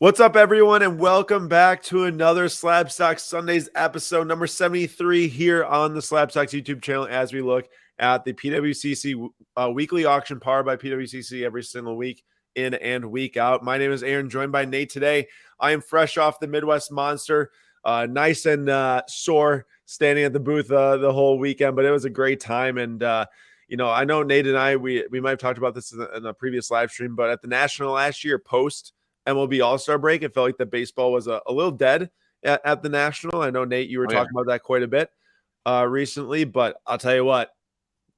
What's up, everyone, and welcome back to another Slab Stocks Sundays episode number 73 here on the Slab Stocks YouTube channel as we look at the PWCC Weekly Auction powered by PWCC every single week in and week out. My name is Aaron, joined by Nate today. I am fresh off the Midwest Monster, nice and sore, standing at the booth the whole weekend, but it was a great time. And I know Nate and I, we might have talked about this in a previous live stream, but at the National last year, post MLB All-Star break, it felt like the baseball was a little dead at the National. I know, Nate, you were talking about that quite a bit recently, but I'll tell you what,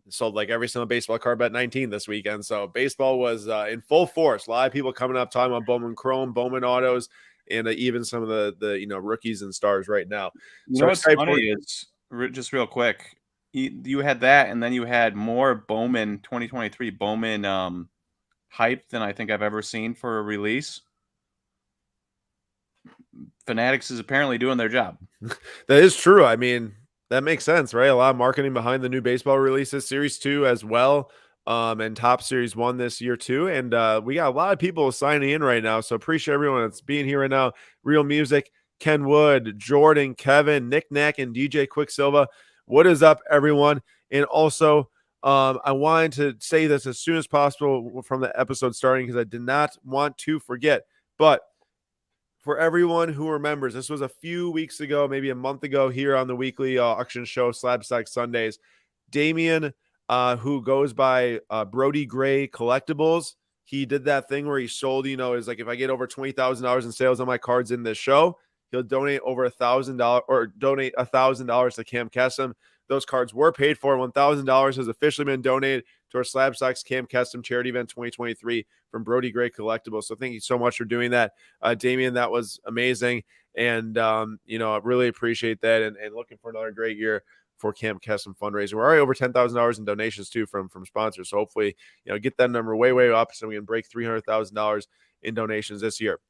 sold like every single baseball card bet 19 this weekend. So baseball was in full force. A lot of people coming up talking about Bowman Chrome, Bowman Autos, and even some of the rookies and stars right now. So what's funny is, just real quick, you had that, and then you had more Bowman 2023 Bowman hype than I think I've ever seen for a release. Fanatics is apparently doing their job. That is true. I mean, that makes sense, right? A lot of marketing behind the new baseball releases, Series 2 as well, and Top Series 1 this year too. And we got a lot of people signing in right now, so appreciate everyone that's being here right now. Real Music, Ken Wood, Jordan, Kevin, Nick Nack, and DJ Quicksilva. What is up, everyone? And also, I wanted to say this as soon as possible from the episode starting because I did not want to forget. But for everyone who remembers, this was a few weeks ago, maybe a month ago, here on the weekly auction show, Slab Stock Sundays. Damian, who goes by Brody Gray Collectibles, he did that thing where he sold, is like, if I get over $20,000 in sales on my cards in this show, he'll donate over $1,000 or donate $1,000 to Cam Kesem. Those cards were paid for. $1,000 has officially been donated to our Slab Stocks Cam Kesem charity event 2023 from Brody Gray Collectibles. So thank you so much for doing that, Damian. That was amazing. And, I really appreciate that and looking for another great year for Cam Kesem fundraising. We're already over $10,000 in donations too from sponsors. So hopefully, get that number way, way up so we can break $300,000 in donations this year.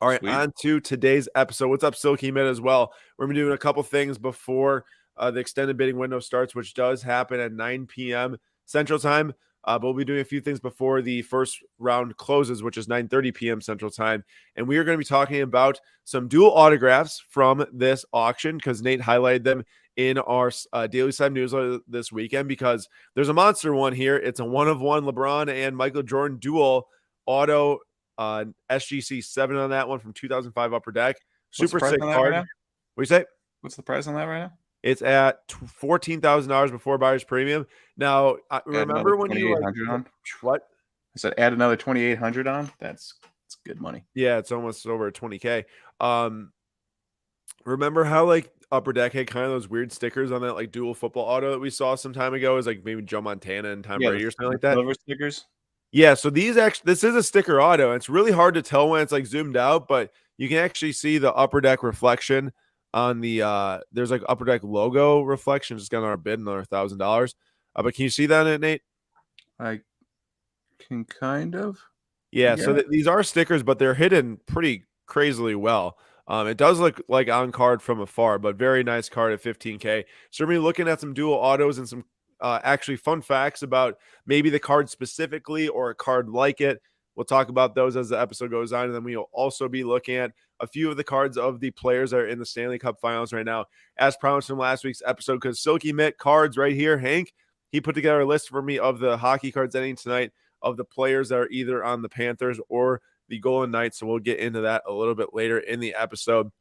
All right, on to today's episode. What's up, Silky Mid as well? We're going to be doing a couple things before the extended bidding window starts, which does happen at 9 p.m. Central Time. But we'll be doing a few things before the first round closes, which is 9:30 p.m. Central Time. And we are going to be talking about some dual autographs from this auction because Nate highlighted them in our Daily Slab newsletter this weekend because there's a monster one here. It's a one-of-one LeBron and Michael Jordan dual auto SGC 7 on that one from 2005 Upper Deck. Super sick card. What do you say? What's the price on that right now? It's at $14,000 before buyer's premium. Now, remember when you on? What? I said add another $2,800 on. That's good money. Yeah, it's almost over $20K. Remember how Upper Deck had kind of those weird stickers on that dual football auto that we saw some time ago? It was like maybe Joe Montana and Tom Brady or something like that. Silver stickers. Yeah, so this is a sticker auto. It's really hard to tell when it's zoomed out, but you can actually see the Upper Deck reflection on the there's Upper Deck logo reflection. Just got on our bid, another $1,000. But can you see that in it, Nate? I can kind of. Yeah. So these are stickers, but they're hidden pretty crazily well. It does look like on card from afar, but very nice card at $15K. So we're gonna be looking at some dual autos and some actually fun facts about maybe the card specifically or a card like it. We'll talk about those as the episode goes on, and then we'll also be looking at a few of the cards of the players that are in the Stanley Cup Finals right now, as promised from last week's episode. Because Silky Mitt cards right here, Hank, he put together a list for me of the hockey cards ending tonight of the players that are either on the Panthers or the Golden Knights. So we'll get into that a little bit later in the episode.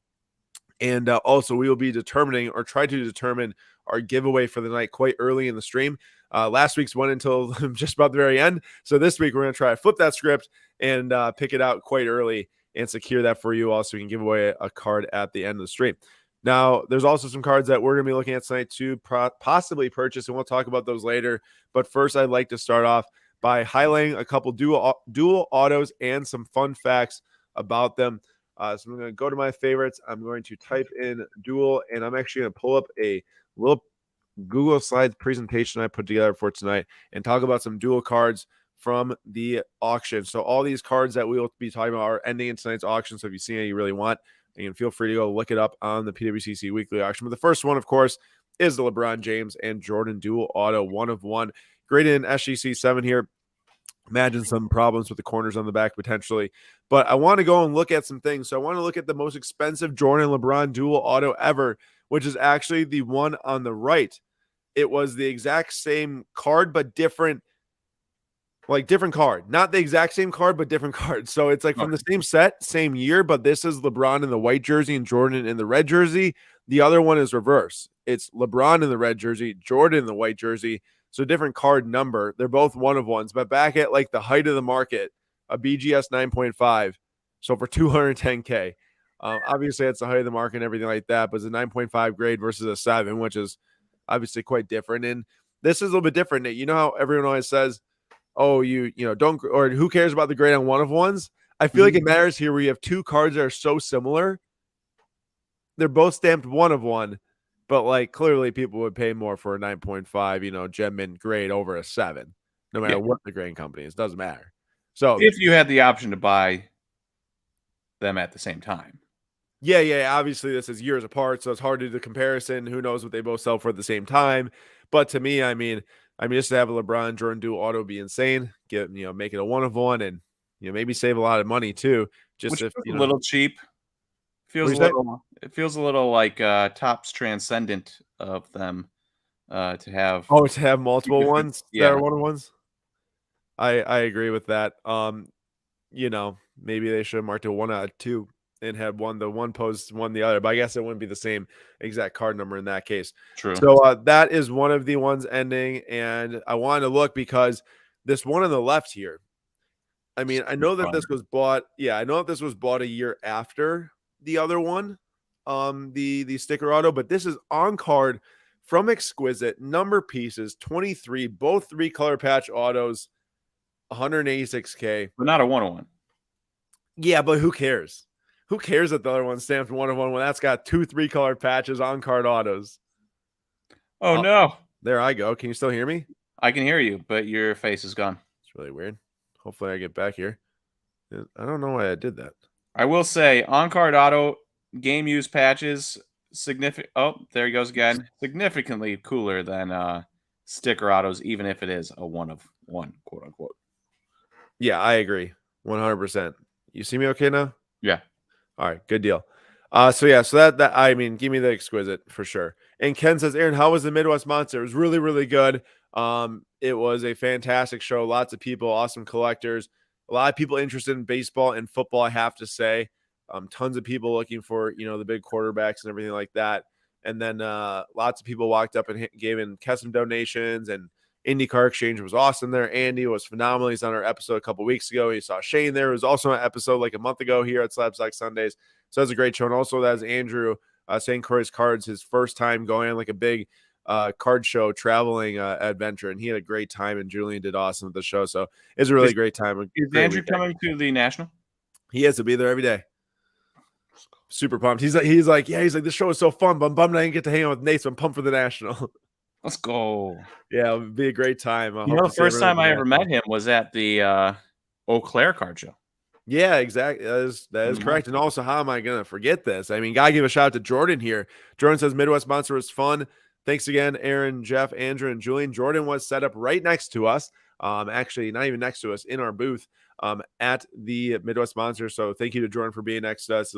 And also, we will be determining or try to determine our giveaway for the night quite early in the stream. Last week's went until just about the very end. So this week, we're going to try to flip that script and pick it out quite early and secure that for you all so we can give away a card at the end of the stream. Now, there's also some cards that we're going to be looking at tonight to possibly purchase, and we'll talk about those later. But first, I'd like to start off by highlighting a couple dual autos and some fun facts about them. So I'm going to go to my favorites. I'm going to type in dual, and I'm actually going to pull up a little Google Slides presentation I put together for tonight and talk about some dual cards from the auction. So all these cards that we will be talking about are ending in tonight's auction. So if you see any you really want, you can feel free to go look it up on the PWCC Weekly Auction. But the first one, of course, is the LeBron James and Jordan dual auto 1 of 1. Graded in SGC 7 here. Imagine some problems with the corners on the back potentially. But I want to go and look at some things. So I want to look at the most expensive Jordan LeBron dual auto ever, which is actually the one on the right. It was the exact same card, but different, like different card. Not the exact same card, but different card. So it's like from the same set, same year, but this is LeBron in the white jersey and Jordan in the red jersey. The other one is reverse. It's LeBron in the red jersey, Jordan in the white jersey. So different card number. They're both one of ones, but back at like the height of the market, a BGS 9.5. So for 210K. Obviously, that's the height of the market and everything like that, but it's a 9.5 grade versus a 7, which is obviously quite different. And this is a little bit different. You know how everyone always says, oh, you know, don't, or who cares about the grade on one of ones? I feel like it matters here where you have two cards that are so similar. They're both stamped one of one, but like clearly people would pay more for a 9.5, you know, gem mint grade over a 7, no matter what the grain company is. Doesn't matter. So if you had the option to buy them at the same time. Yeah. Obviously, this is years apart, so it's hard to do the comparison. Who knows what they both sell for at the same time? But to me, I mean, just to have a LeBron Jordan dual auto be insane. Make it a one of one, and maybe save a lot of money too. Just Which if feels a little cheap. what Feels do a you say? little it feels a little like, Topps Transcendent of them, to have Oh, to have 2 multiple different. ones that are Yeah, one of ones. I agree with that. Maybe they should have marked it 1 out of 2 and had one post, one the other, but I guess it wouldn't be the same exact card number in that case. true. So that is one of the ones ending, and I wanted to look because this one on the left here. I mean, I know that Fun. this was bought. Yeah, I know that this was bought a year after the other one, the sticker auto, but this is on card from Exquisite number pieces 23, both 3-color patch autos, 186K. But not a one-on-one. Yeah, but who cares? Who cares that the other one's stamped one of one when that's got 2 3-color patches on card autos? Oh, Oh, no. there I go. Can you still hear me? I can hear you, but your face is gone. It's really weird. Hopefully I get back here. I don't know why I did that. I will say, on-card auto game use patches significant. Oh, there he goes again. Significantly cooler than sticker autos, even if it is a one of one, quote unquote. Yeah, I agree. 100%. You see me okay now? Yeah. All right, good deal. So that I mean, give me the Exquisite for sure. And Ken says, Aaron, how was the Midwest Monster? It was really, really good. It was a fantastic show. Lots of people, awesome collectors, a lot of people interested in baseball and football, I have to say. Tons of people looking for, the big quarterbacks and everything like that. And then lots of people walked up and gave in custom donations, and IndyCar Exchange was awesome there. Andy was phenomenal. He's on our episode a couple weeks ago. You saw Shane there. It was also an episode like a month ago here at Slapsack Sundays. So that's a great show. And also that's Andrew St. Croix Cards, his first time going on like a big card show traveling adventure. And he had a great time, and Julian did awesome at the show. So it's a really great time. Is Andrew coming to the National? He has to be there every day. Super pumped. He's like, this show is so fun, but I'm bummed I didn't get to hang out with Nate, so I'm pumped for the National. Let's go. Yeah, it would be a great time. The first time I ever met him was at the Eau Claire card show. Yeah, exactly. That is correct. And also, how am I going to forget this? I mean, gotta give a shout out to Jordan here. Jordan says Midwest Monster was fun. Thanks again, Aaron, Jeff, Andrew, and Julian. Jordan was set up right next to us. Actually, not even next to us, in our booth at the Midwest Monster. So thank you to Jordan for being next to us.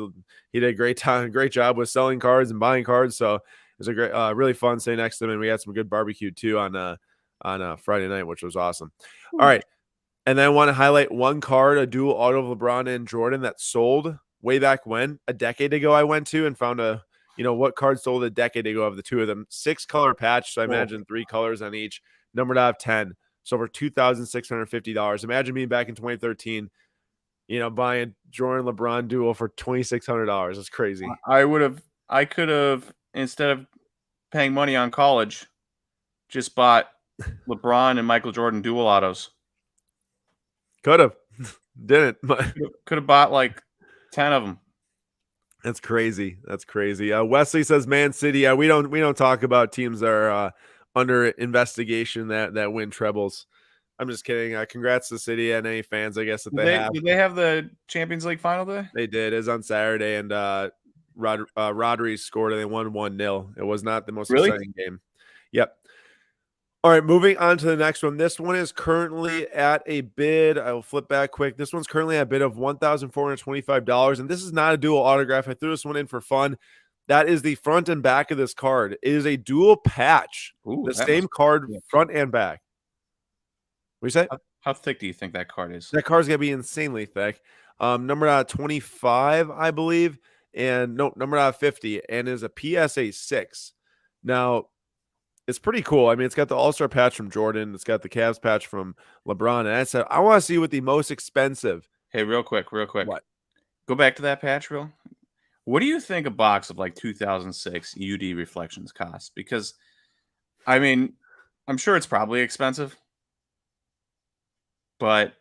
He did a great job with selling cards and buying cards. So it was a great, really fun staying next to him, and we had some good barbecue too on Friday night, which was awesome. All right. And then I want to highlight one card, a dual auto of LeBron and Jordan that sold way back when, a decade ago. I went to and found what card sold a decade ago of the two of them. 6-color patch, so I imagine 3 colors on each, numbered out of 10. So for $2,650. Imagine being back in 2013, buying Jordan LeBron dual for $2,600. That's crazy. I could have, instead of paying money on college, just bought LeBron and Michael Jordan dual autos. Could have. Didn't. Could have bought like 10 of them. That's crazy. Wesley says Man City. We don't talk about teams that are under investigation that win trebles. I'm just kidding. Congrats to City and any fans, I guess, that they have. Did they have the Champions League final today? They did. It was on Saturday, and Rodri scored, and they won 1-0. It was not the most exciting game. Yep. All right, moving on to the next one. This one is currently at a bid. I will flip back quick. This one's currently at a bid of $1,425. And this is not a dual autograph. I threw this one in for fun. That is the front and back of this card. It is a dual patch. Ooh, The that same must card, be front and back. What do you say? how thick do you think that card is? That card's gonna be insanely thick. Numbered out of 25, I believe, and no, numbered out of 50, and is a PSA 6. Now, it's pretty cool. I mean, it's got the All-Star patch from Jordan, it's got the Cavs patch from LeBron, and I said I want to see what the most expensive. Hey, real quick. What? Go back to that patch reel. What do you think a box of like 2006 UD reflections costs? Because, I mean, I'm sure it's probably expensive, but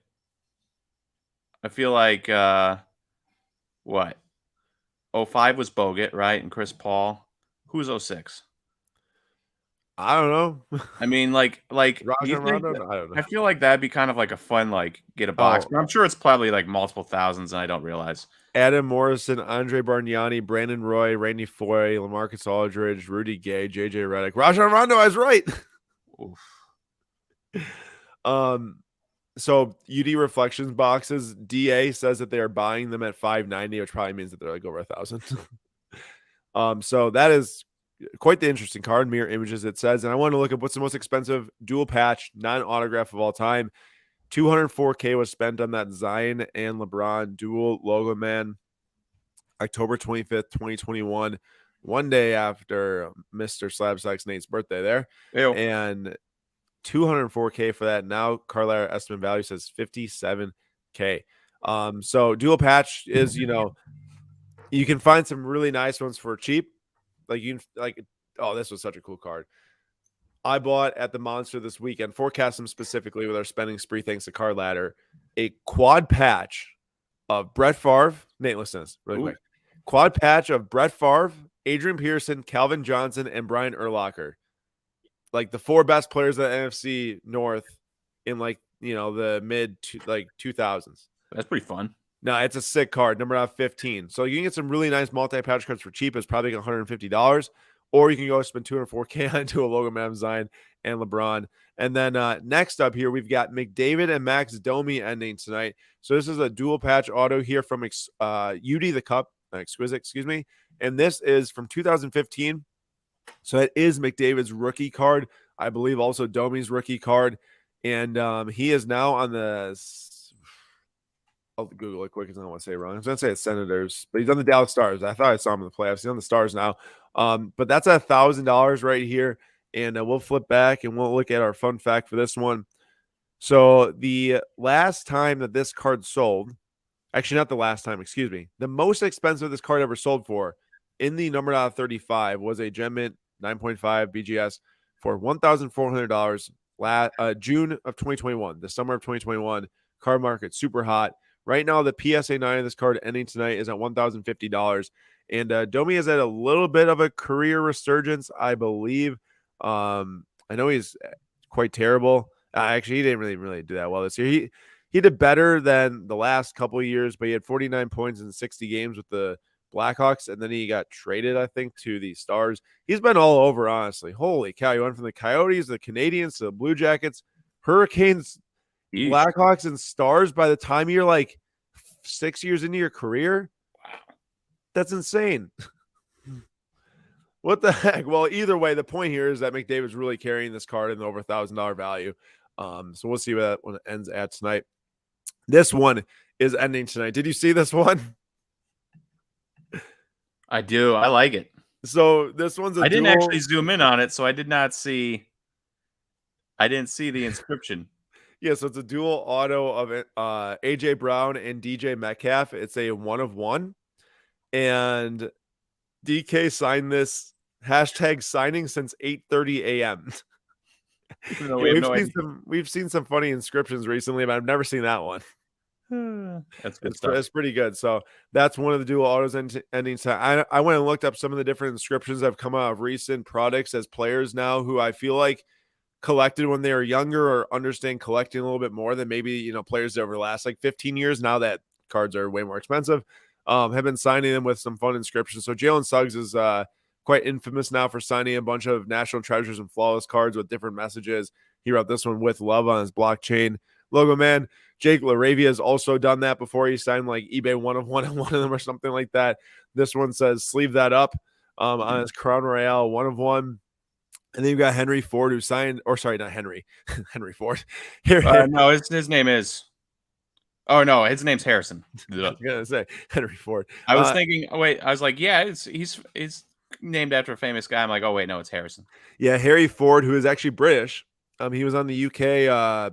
I feel like what? 05 was Bogut, right? And Chris Paul. Who's 06? I don't know. I mean, like, do you Rajon think Rondo? that, I don't know. I feel like that'd be kind of like a fun, like, get a box. Oh, But I'm sure it's probably like multiple thousands, and I don't realize. Adam Morrison, Andre Bargnani, Brandon Roy, Randy Foye, LaMarcus Aldridge, Rudy Gay, JJ Redick. Rajon Rondo, I was right. Oof. So UD reflections boxes, DA says that they are buying them at $590, which probably means that they're like over $1,000. So that is quite the interesting card. Mirror images, it says, and I want to look at what's the most expensive dual patch non-autograph of all time. $204K was spent on that Zion and LeBron dual logo man, October 25th, 2021, one day after Mr. Slabsack's Nate's birthday there. Ew. And $204K for that. Now Carlisle estimate value says $57K. So dual patch is, you can find some really nice ones for cheap. Oh, this was such a cool card. I bought at the Monster this weekend, forecast them specifically with our spending spree thanks to Card Ladder, a quad patch of Brett Favre. Nate, listen to this really quick. Quad patch of Brett Favre, Adrian Peterson, Calvin Johnson, and Brian Urlacher. Like the four best players of the NFC North in the mid 2000s. That's pretty fun. No, it's a sick card, number out of 15. So you can get some really nice multi-patch cards for cheap. It's probably $150. Or you can go spend $204K onto a logo man Zion and LeBron. And then next up here, we've got McDavid and Max Domi ending tonight. So this is a dual patch auto here from UD the Cup, Exquisite, excuse me. And this is from 2015. So it is McDavid's rookie card. I believe also Domi's rookie card. And he is now on the I'll Google it quick because I don't want to say it wrong. I was going to say it's Senators, but he's on the Dallas Stars. I thought I saw him in the playoffs. He's on the Stars now. But that's $1,000 right here. And we'll flip back and we'll look at our fun fact for this one. So the last time that this card sold, actually not the last time, excuse me, the most expensive this card ever sold for in the number out of 35 was a Gem Mint 9.5 BGS for $1,400 June of 2021, the summer of 2021. Card market super hot. Right now, the PSA 9 of this card ending tonight is at $1,050. And Domi has had a little bit of a career resurgence, I believe. I know he's quite terrible. Actually, he didn't really do that well this year. He did better than the last couple of years, but he had 49 points in 60 games with the Blackhawks, and then he got traded, I think, to the Stars. He's been all over, honestly. Holy cow. He went from the Coyotes, the Canadians, to the Blue Jackets, Hurricanes, Blackhawks, and Stars by the time you're like 6 years into your career. Wow. That's insane. What the heck? Well, either way, the point here is that McDavid's really carrying this card in the over $1,000 value. So we'll see what that one ends at tonight. This one is ending tonight. Did you see this one? I do. I like it. So this one's I didn't actually zoom in on it, so I didn't see the inscription. Yeah, so it's a dual auto of AJ Brown and DJ Metcalf. It's a 1-of-1. And DK signed this hashtag signing since 8:30 a.m. We've seen some funny inscriptions recently, but I've never seen that one. That's good stuff. It's pretty good. So that's one of the dual autos ending. I went and looked up some of the different inscriptions that have come out of recent products as players now who I feel like collected when they were younger or understand collecting a little bit more than maybe, players over the last 15 years. Now that cards are way more expensive, have been signing them with some fun inscriptions. So Jalen Suggs is quite infamous now for signing a bunch of National Treasures and Flawless cards with different messages. He wrote this one with love on his blockchain logo, man. Jake LaRavia has also done that before. He signed like eBay one of one and one of them or something like that. This one says sleeve that up on his Crown Royale one of one. And then you've got Henry Ford who signed, or sorry, not Henry, Henry Ford. Here, No, his name is. Oh no, his name's Harrison. I was gonna say Henry Ford. I was thinking. Oh wait, I was like, yeah, he's named after a famous guy. I'm like, oh wait, no, it's Harrison. Yeah, Harry Ford, who is actually British. He was on the UK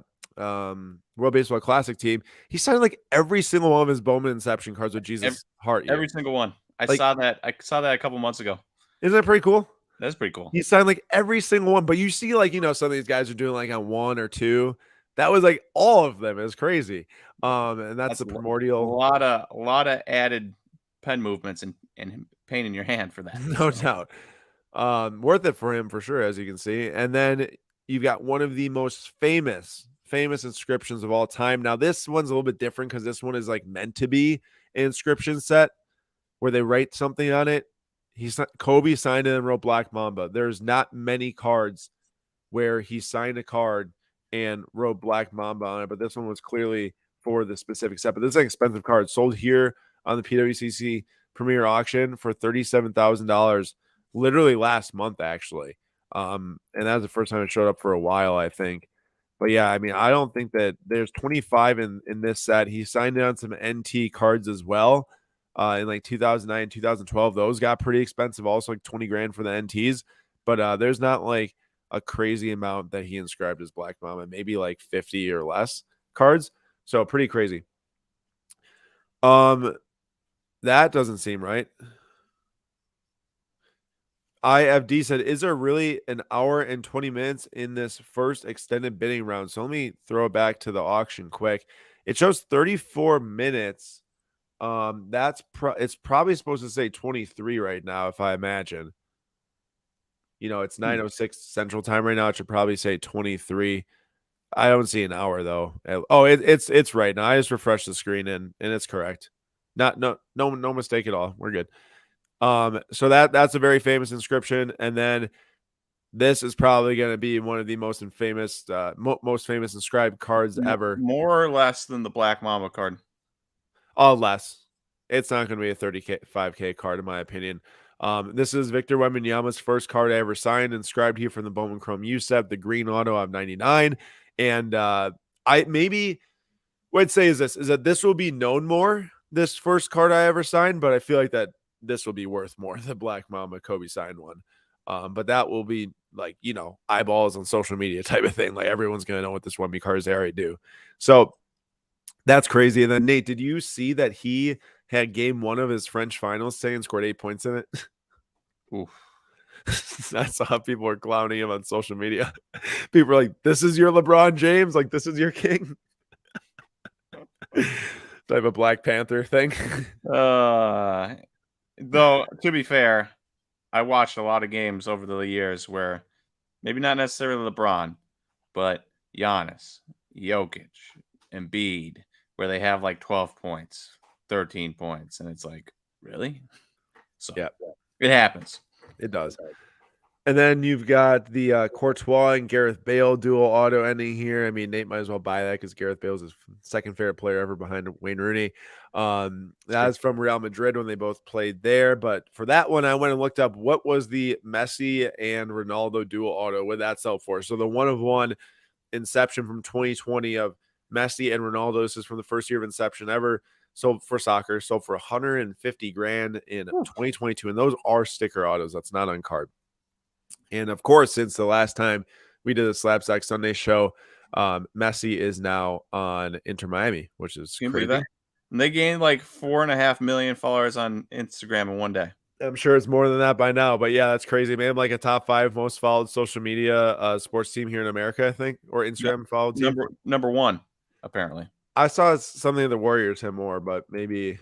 World Baseball Classic team. He signed like every single one of his Bowman Inception cards with Jesus Heart. Every single one. I saw that a couple months ago. Isn't that pretty cool? That's pretty cool. He signed like every single one, but you see, like, some of these guys are doing like on one or two. That was like all of them. It was crazy. And that's the primordial. A lot of added pen movements and pain in your hand for that. No doubt. Worth it for him for sure, as you can see. And then you've got one of the most famous inscriptions of all time. Now, this one's a little bit different because this one is like meant to be an inscription set where they write something on it. Kobe signed it and wrote Black Mamba. There's not many cards where he signed a card and wrote Black Mamba on it, but this one was clearly for the specific set. But this is an expensive card, sold here on the PWCC Premier Auction for $37,000, literally last month, actually. And that was the first time it showed up for a while, I think. But yeah, I mean, I don't think that there's 25 in this set. He signed it on some NT cards as well. In like 2009, 2012, those got pretty expensive, also like 20 grand for the NTs. But there's not like a crazy amount that he inscribed as Black Mamba, maybe like 50 or less cards. So pretty crazy. That doesn't seem right. IFD said, is there really an hour and 20 minutes in this first extended bidding round? So let me throw it back to the auction quick. It shows 34 minutes. It's probably supposed to say 23 right now, if I imagine. It's 9:06 Central Time right now. It should probably say 23. I don't see an hour though. Oh, it's right now. I just refreshed the screen and it's correct. No mistake at all. We're good. So that's a very famous inscription, and then this is probably going to be one of the most famous inscribed cards ever. More or less than the Black Mamba card. Less. It's not going to be a 35K card in my opinion. This is Victor Wembanyama's first card I ever signed, inscribed here from the Bowman Chrome USEP, the green auto of 99. And I maybe what I'd say is that this will be known more, this first card I ever signed, but I feel like that this will be worth more, the Black Mamba Kobe signed one. But that will be like, eyeballs on social media type of thing. Like everyone's going to know what this Wemby cards they already do. So that's crazy. And then Nate, did you see that he had game one of his French finals today and scored 8 points in it? Oof. I saw people were clowning him on social media. People were like, this is your LeBron James. Like, this is your king. Type of Black Panther thing. Though, to be fair, I watched a lot of games over the years where maybe not necessarily LeBron, but Giannis, Jokic, Embiid, where they have like 12 points, 13 points. And it's like, really? So yeah, it happens. It does. And then you've got the Courtois and Gareth Bale dual auto ending here. I mean, Nate might as well buy that because Gareth Bale's his second favorite player ever behind Wayne Rooney. That is from Real Madrid when they both played there. But for that one, I went and looked up what was the Messi and Ronaldo dual auto. What did that sell for? So the one of one Inception from 2020 of Messi and Ronaldo. This is from the first year of Inception ever. Sold for soccer. Sold for 150 grand in 2022. And those are sticker autos. That's not on card. And of course, since the last time we did the Slapsack Sunday show, Messi is now on Inter Miami, which is crazy. And they gained like 4.5 million followers on Instagram in one day. I'm sure it's more than that by now, but yeah, that's crazy, man. Like a top 5 most followed social media sports team here in America, I think, or Instagram followed team. Number one, apparently. I saw something of the Warriors had more, but maybe.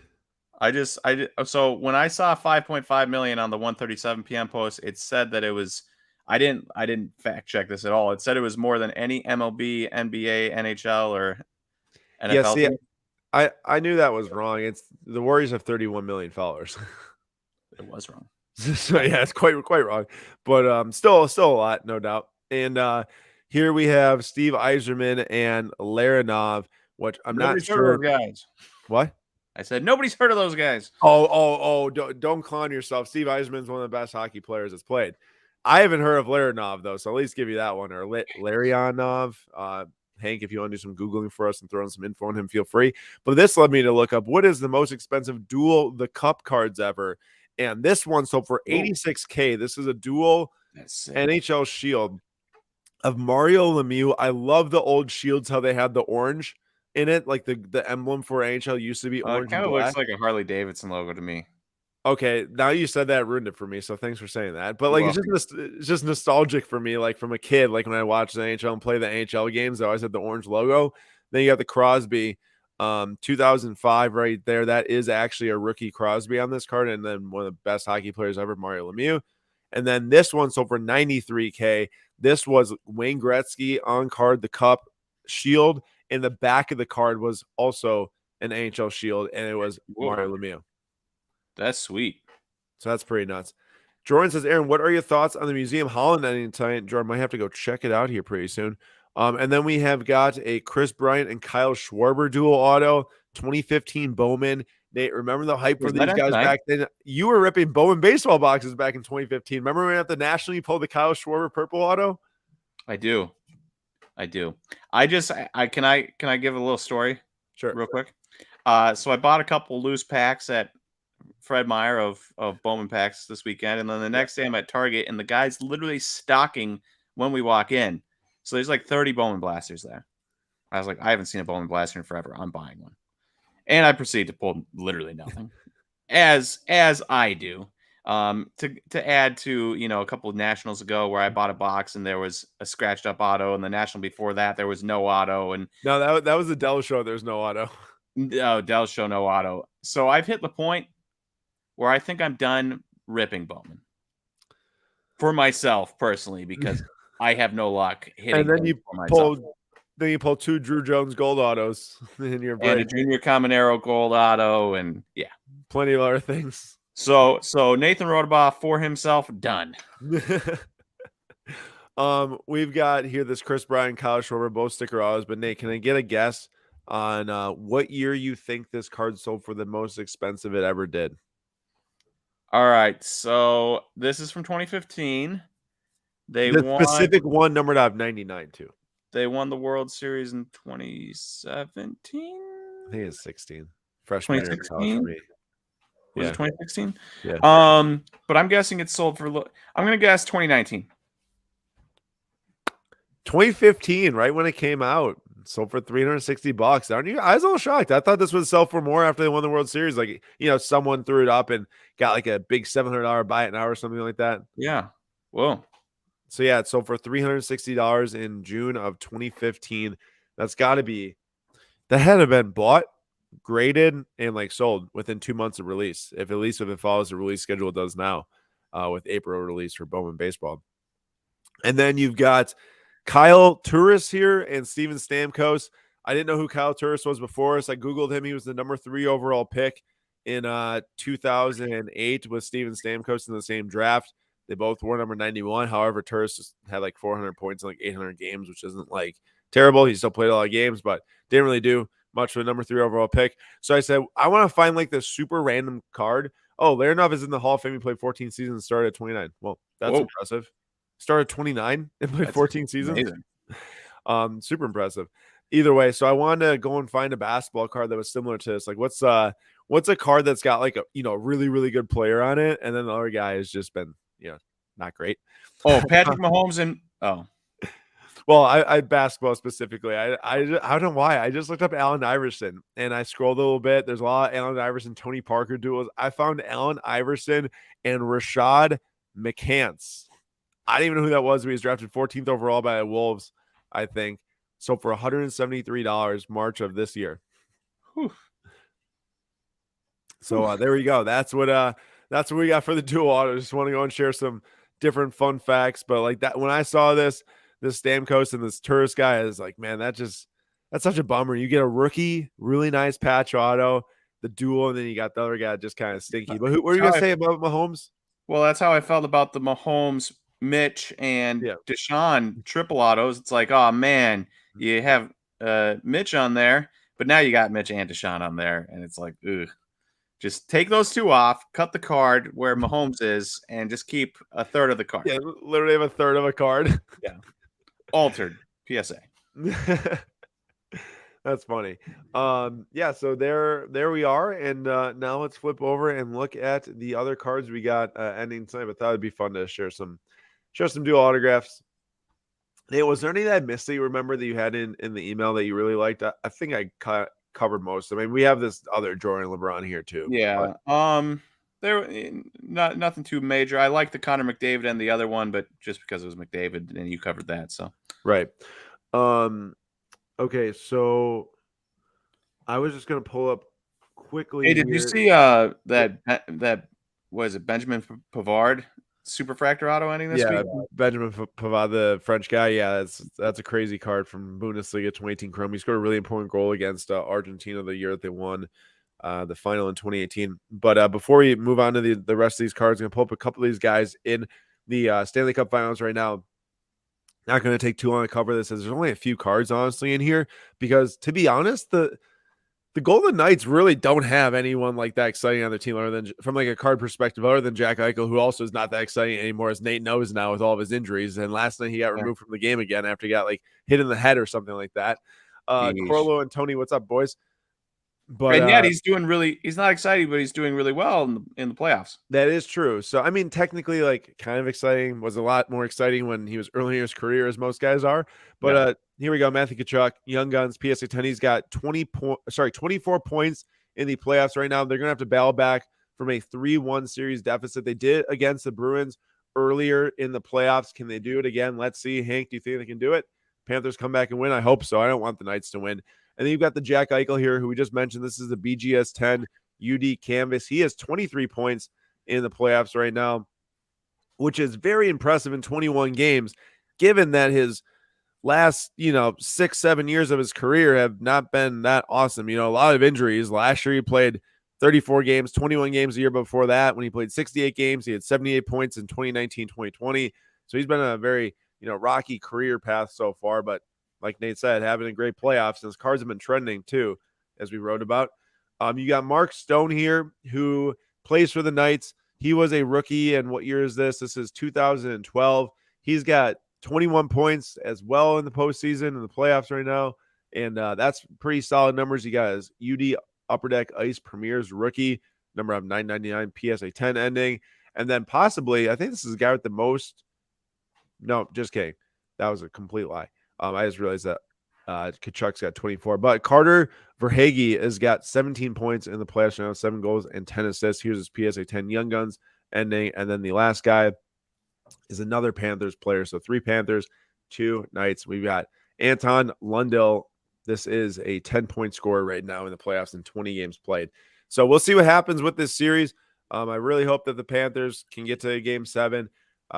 So when I saw 5.5 million on the 1:37 p.m. post, it said that it was. I didn't fact check this at all. It said it was more than any MLB, NBA, NHL, or NFL. Yeah, see, I knew that was wrong. It's the Warriors have 31 million followers. It was wrong. So yeah, it's quite wrong, but still a lot, no doubt. And here we have Steve Yzerman and Larinov, which I'm not Nobody's heard of sure those guys. what. I said nobody's heard of those guys. Oh! Don't clown yourself. Steve Yzerman's one of the best hockey players that's played. I haven't heard of Larinov though, so at least give you that one, or Larionov. Hank, if you want to do some Googling for us and throw in some info on him, feel free. But this led me to look up what is the most expensive dual the cup cards ever. And this one sold for $86K. This is a dual NHL shield of Mario Lemieux. I love the old shields, how they had the orange in it. Like the emblem for NHL used to be orange Kind and of black. looks like a Harley Davidson logo to me. Okay, now you said that, ruined it for me. So thanks for saying that. But like, it's just nostalgic for me. Like from a kid, like when I watched the NHL and play the NHL games, they always had the orange logo. Then you got the Crosby, 2005 right there. That is actually a rookie Crosby on this card, and then one of the best hockey players ever, Mario Lemieux. And then this one sold for $93K. This was Wayne Gretzky on card, the cup shield, and the back of the card was also an NHL shield, and it was Mario Lemieux. That's sweet. So that's pretty nuts. Jordan says, Aaron, what are your thoughts on the Museum Holland ending tonight? Jordan might have to go check it out here pretty soon. And then we have got a Chris Bryant and Kyle Schwarber dual auto, 2015 Bowman. Nate, remember the hype for these guys back then? You were ripping Bowman baseball boxes back in 2015. Remember when at the National you pulled the Kyle Schwarber purple auto? I do. Can I give a little story? Sure. Real quick. So I bought a couple loose packs at Fred Meyer of Bowman packs this weekend, and then the next day I'm at Target, and the guy's literally stocking when we walk in. So there's like 30 Bowman blasters there. I was like, I haven't seen a Bowman blaster in forever. I'm buying one, and I proceed to pull literally nothing, as I do. To add to a couple of nationals ago where I bought a box and there was a scratched up auto, and the national before that there was no auto, and no, that was the Dell show. There's no auto. No, Dell show no auto. So I've hit the point where I think I'm done ripping Bowman for myself personally, because I have no luck hitting. And then you pulled two Drew Jones gold autos in your break. And a Junior Caminero gold auto, and yeah, plenty of other things. So Nathan Rodabaugh for himself, done. We've got here this Chris Bryant, Kyle Schwarber, both sticker autos. But Nate, can I get a guess on what year you think this card sold for the most expensive it ever did? All right, so this is from 2015. The specific one numbered out of 99 too. They won the World Series in 2017. I think it's 16. Freshman year of college for me. Was it 2016? Yeah. But I'm guessing it's sold for. I'm going to guess 2019. 2015, right when it came out, sold for $360. Aren't you? I was a little shocked. I thought this would sell for more after they won the World Series. Like, someone threw it up and got like a big $700 buy it now or something like that. Yeah. Whoa. So yeah, it sold for $360 in June of 2015. That had to have been bought, graded, and like sold within 2 months of release. If it follows the release schedule it does now, with April release for Bowman baseball. And then you've got Kyle Turris here and Steven Stamkos. I didn't know who Kyle Turris was before, so I Googled him. He was the number 3 overall pick in 2008 with Steven Stamkos in the same draft. They both were number 91. However, Turris just had like 400 points in like 800 games, which isn't like terrible. He still played a lot of games, but didn't really do much for the number 3 overall pick. So I said, I want to find like this super random card. Oh, Larinov is in the Hall of Fame. He played 14 seasons and started at 29. Well, that's impressive. Started 29 and played 14 seasons. Super impressive. Either way, so I wanted to go and find a basketball card that was similar to this. Like, what's a card that's got like a really, really good player on it, and then the other guy has just been not great. Oh, Patrick Mahomes and well, I basketball specifically. I don't know why. I just looked up Allen Iverson and I scrolled a little bit. There's a lot of Allen Iverson, Tony Parker duels. I found Allen Iverson and Rashad McCants. I didn't even know who that was. He was drafted 14th overall by the Wolves, I think. So for $173, March of this year. Whew. So there we go. That's what we got for the dual auto. Just want to go and share some different fun facts. But like that, when I saw this Stamkos and this Turris guy, I was like, man, that's such a bummer. You get a rookie, really nice patch auto, the dual, and then you got the other guy just kind of stinky. But what are you gonna say about Mahomes? Well, that's how I felt about the Mahomes, Mitch, and Yeah. Deshaun triple autos. It's like, oh man, you have Mitch on there, but now you got Mitch and Deshaun on there, and it's like, ugh. Just take those two off, cut the card where Mahomes is, and just keep a third of the card. Yeah, literally have a third of a card. Yeah. Altered PSA. That's funny. Yeah, so there we are, and now let's flip over and look at the other cards we got ending tonight. But that would be fun to share some dual autographs. Hey, was there any that I missed that you remember that you had in the email that you really liked? I think I covered most. I mean, we have this other Jordan LeBron here too. But Yeah. There not nothing too major. I like the Connor McDavid and the other one, but just because it was McDavid and you covered that, so right. Um, okay, so I was just gonna pull up hey, quickly did you here. see Yep. that was it Benjamin Pavard Superfractor auto ending this Yeah, week? Benjamin Pavard, the French guy. Yeah, that's a crazy card from Bundesliga 2018 Chrome. He scored a really important goal against Argentina the year that they won the final in 2018. But before we move on to the rest of these cards, I'm gonna pull up a couple of these guys in the Stanley Cup Finals right now. Not going to take too long to cover this, as there's only a few cards honestly in here. Because to be honest, the Golden Knights really don't have anyone like that exciting on their team, other than from like a card perspective, other than Jack Eichel, who also is not that exciting anymore, as Nate knows now with all of his injuries. And last night he got Yeah. removed from the game again after he got like hit in the head or something like that. Yeesh. Corlo and Tony, what's up, boys? But And yet he's not exciting, but he's doing really well in the playoffs. that is true. So I mean, technically, like kind of exciting, was a lot more exciting when he was early in his career, as most guys are. But Yeah. here we go, Matthew Tkachuk, Young Guns, PSA 10. He's got 24 points in the playoffs right now. They're gonna have to battle back from a 3-1 series deficit. They did against the Bruins earlier in the playoffs. Can they do it again? Let's see. Hank, do you think they can do it? Panthers come back and win. I hope so. I don't want the Knights to win. And then you've got the Jack Eichel here, who we just mentioned. This is the BGS 10 UD canvas. He has 23 points in the playoffs right now, which is very impressive in 21 games, given that his last, 6-7 years of his career have not been that awesome. A lot of injuries. Last year he played 34 games, 21 games a year before that. When he played 68 games, he had 78 points in 2019, 2020. So he's been on a very, rocky career path so far. But like Nate said, having a great playoffs, and his cards have been trending too, as we wrote about. You got Mark Stone here, who plays for the Knights. He was a rookie. And what year is this? This is 2012. He's got 21 points as well in the postseason and the playoffs right now. And that's pretty solid numbers. He got his UD Upper Deck Ice Premier's rookie, number of 999 PSA 10 ending. And then possibly, I think this is the guy with the most. No, just kidding. That was a complete lie. I just realized that Kachuk's got 24. But Carter Verhaeghe has got 17 points in the playoffs now, 7 goals and 10 assists. Here's his PSA 10 Young Guns ending. And then the last guy is another Panthers player. So 3 Panthers, 2 Knights. We've got Anton Lundell. This is a 10-point scorer right now in the playoffs in 20 games played. So we'll see what happens with this series. I really hope that the Panthers can get to game 7.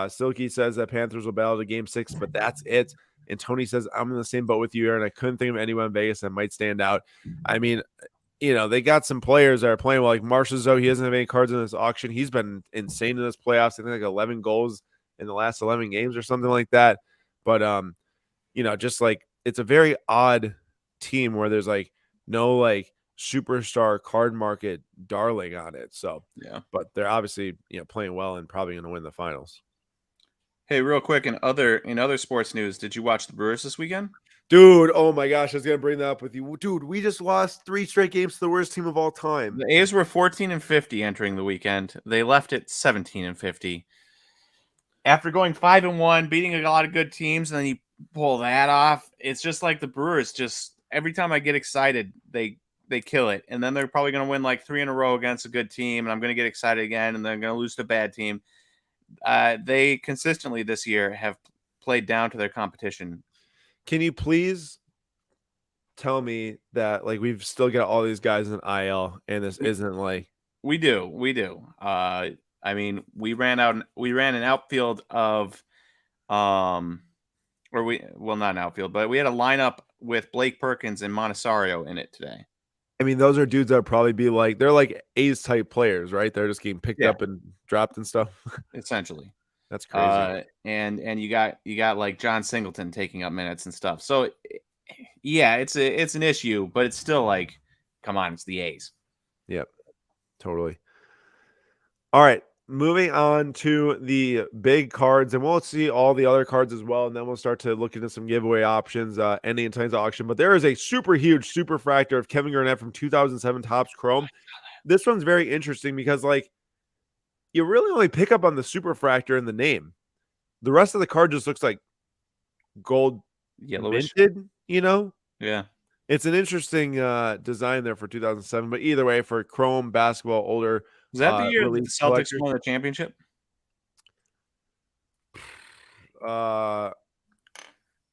Silky says that Panthers will battle to game 6, but that's it. And Tony says, I'm in the same boat with you, Aaron. I couldn't think of anyone in Vegas that might stand out. I mean, they got some players that are playing well, like Marchessault. He doesn't have any cards in this auction. He's been insane in this playoffs. I think like 11 goals in the last 11 games or something like that. But, just like it's a very odd team where there's like no like superstar card market darling on it. So, Yeah. but they're obviously, playing well and probably going to win the finals. Hey, real quick, in other sports news, did you watch the Brewers this weekend? Dude, oh my gosh, I was going to bring that up with you. Dude, we just lost 3 straight games to the worst team of all time. The A's were 14-50 entering the weekend. They left it 17-50. After going 5-1, beating a lot of good teams, and then you pull that off. It's just like the Brewers. Just every time I get excited, they kill it, and then they're probably going to win like 3 in a row against a good team, and I'm going to get excited again, and they're going to lose to a bad team. They consistently this year have played down to their competition. Can you please tell me that like we've still got all these guys in IL and this isn't like We do. I mean, we ran an outfield of not an outfield, but we had a lineup with Blake Perkins and Montessario in it today. I mean, those are dudes that would probably be like they're like A's type players, right? They're just getting picked Yeah, up and dropped and stuff. essentially. That's crazy. And you got like John Singleton taking up minutes and stuff. So yeah, it's an issue, but it's still like, come on, it's the A's. Yep, totally. All right, moving on to the big cards, and we'll see all the other cards as well, and then we'll start to look into some giveaway options, ending in tonight's auction. But there is a super huge super fractor of Kevin Garnett from 2007 Topps Chrome. This one's very interesting because, like, you really only pick up on the super fractor in the name. The rest of the card just looks like gold Yellowish. minted, you know? Yeah. It's an interesting design there for 2007, but either way, for Chrome basketball older Was that the year that the release Celtics collectors. won the championship? Uh,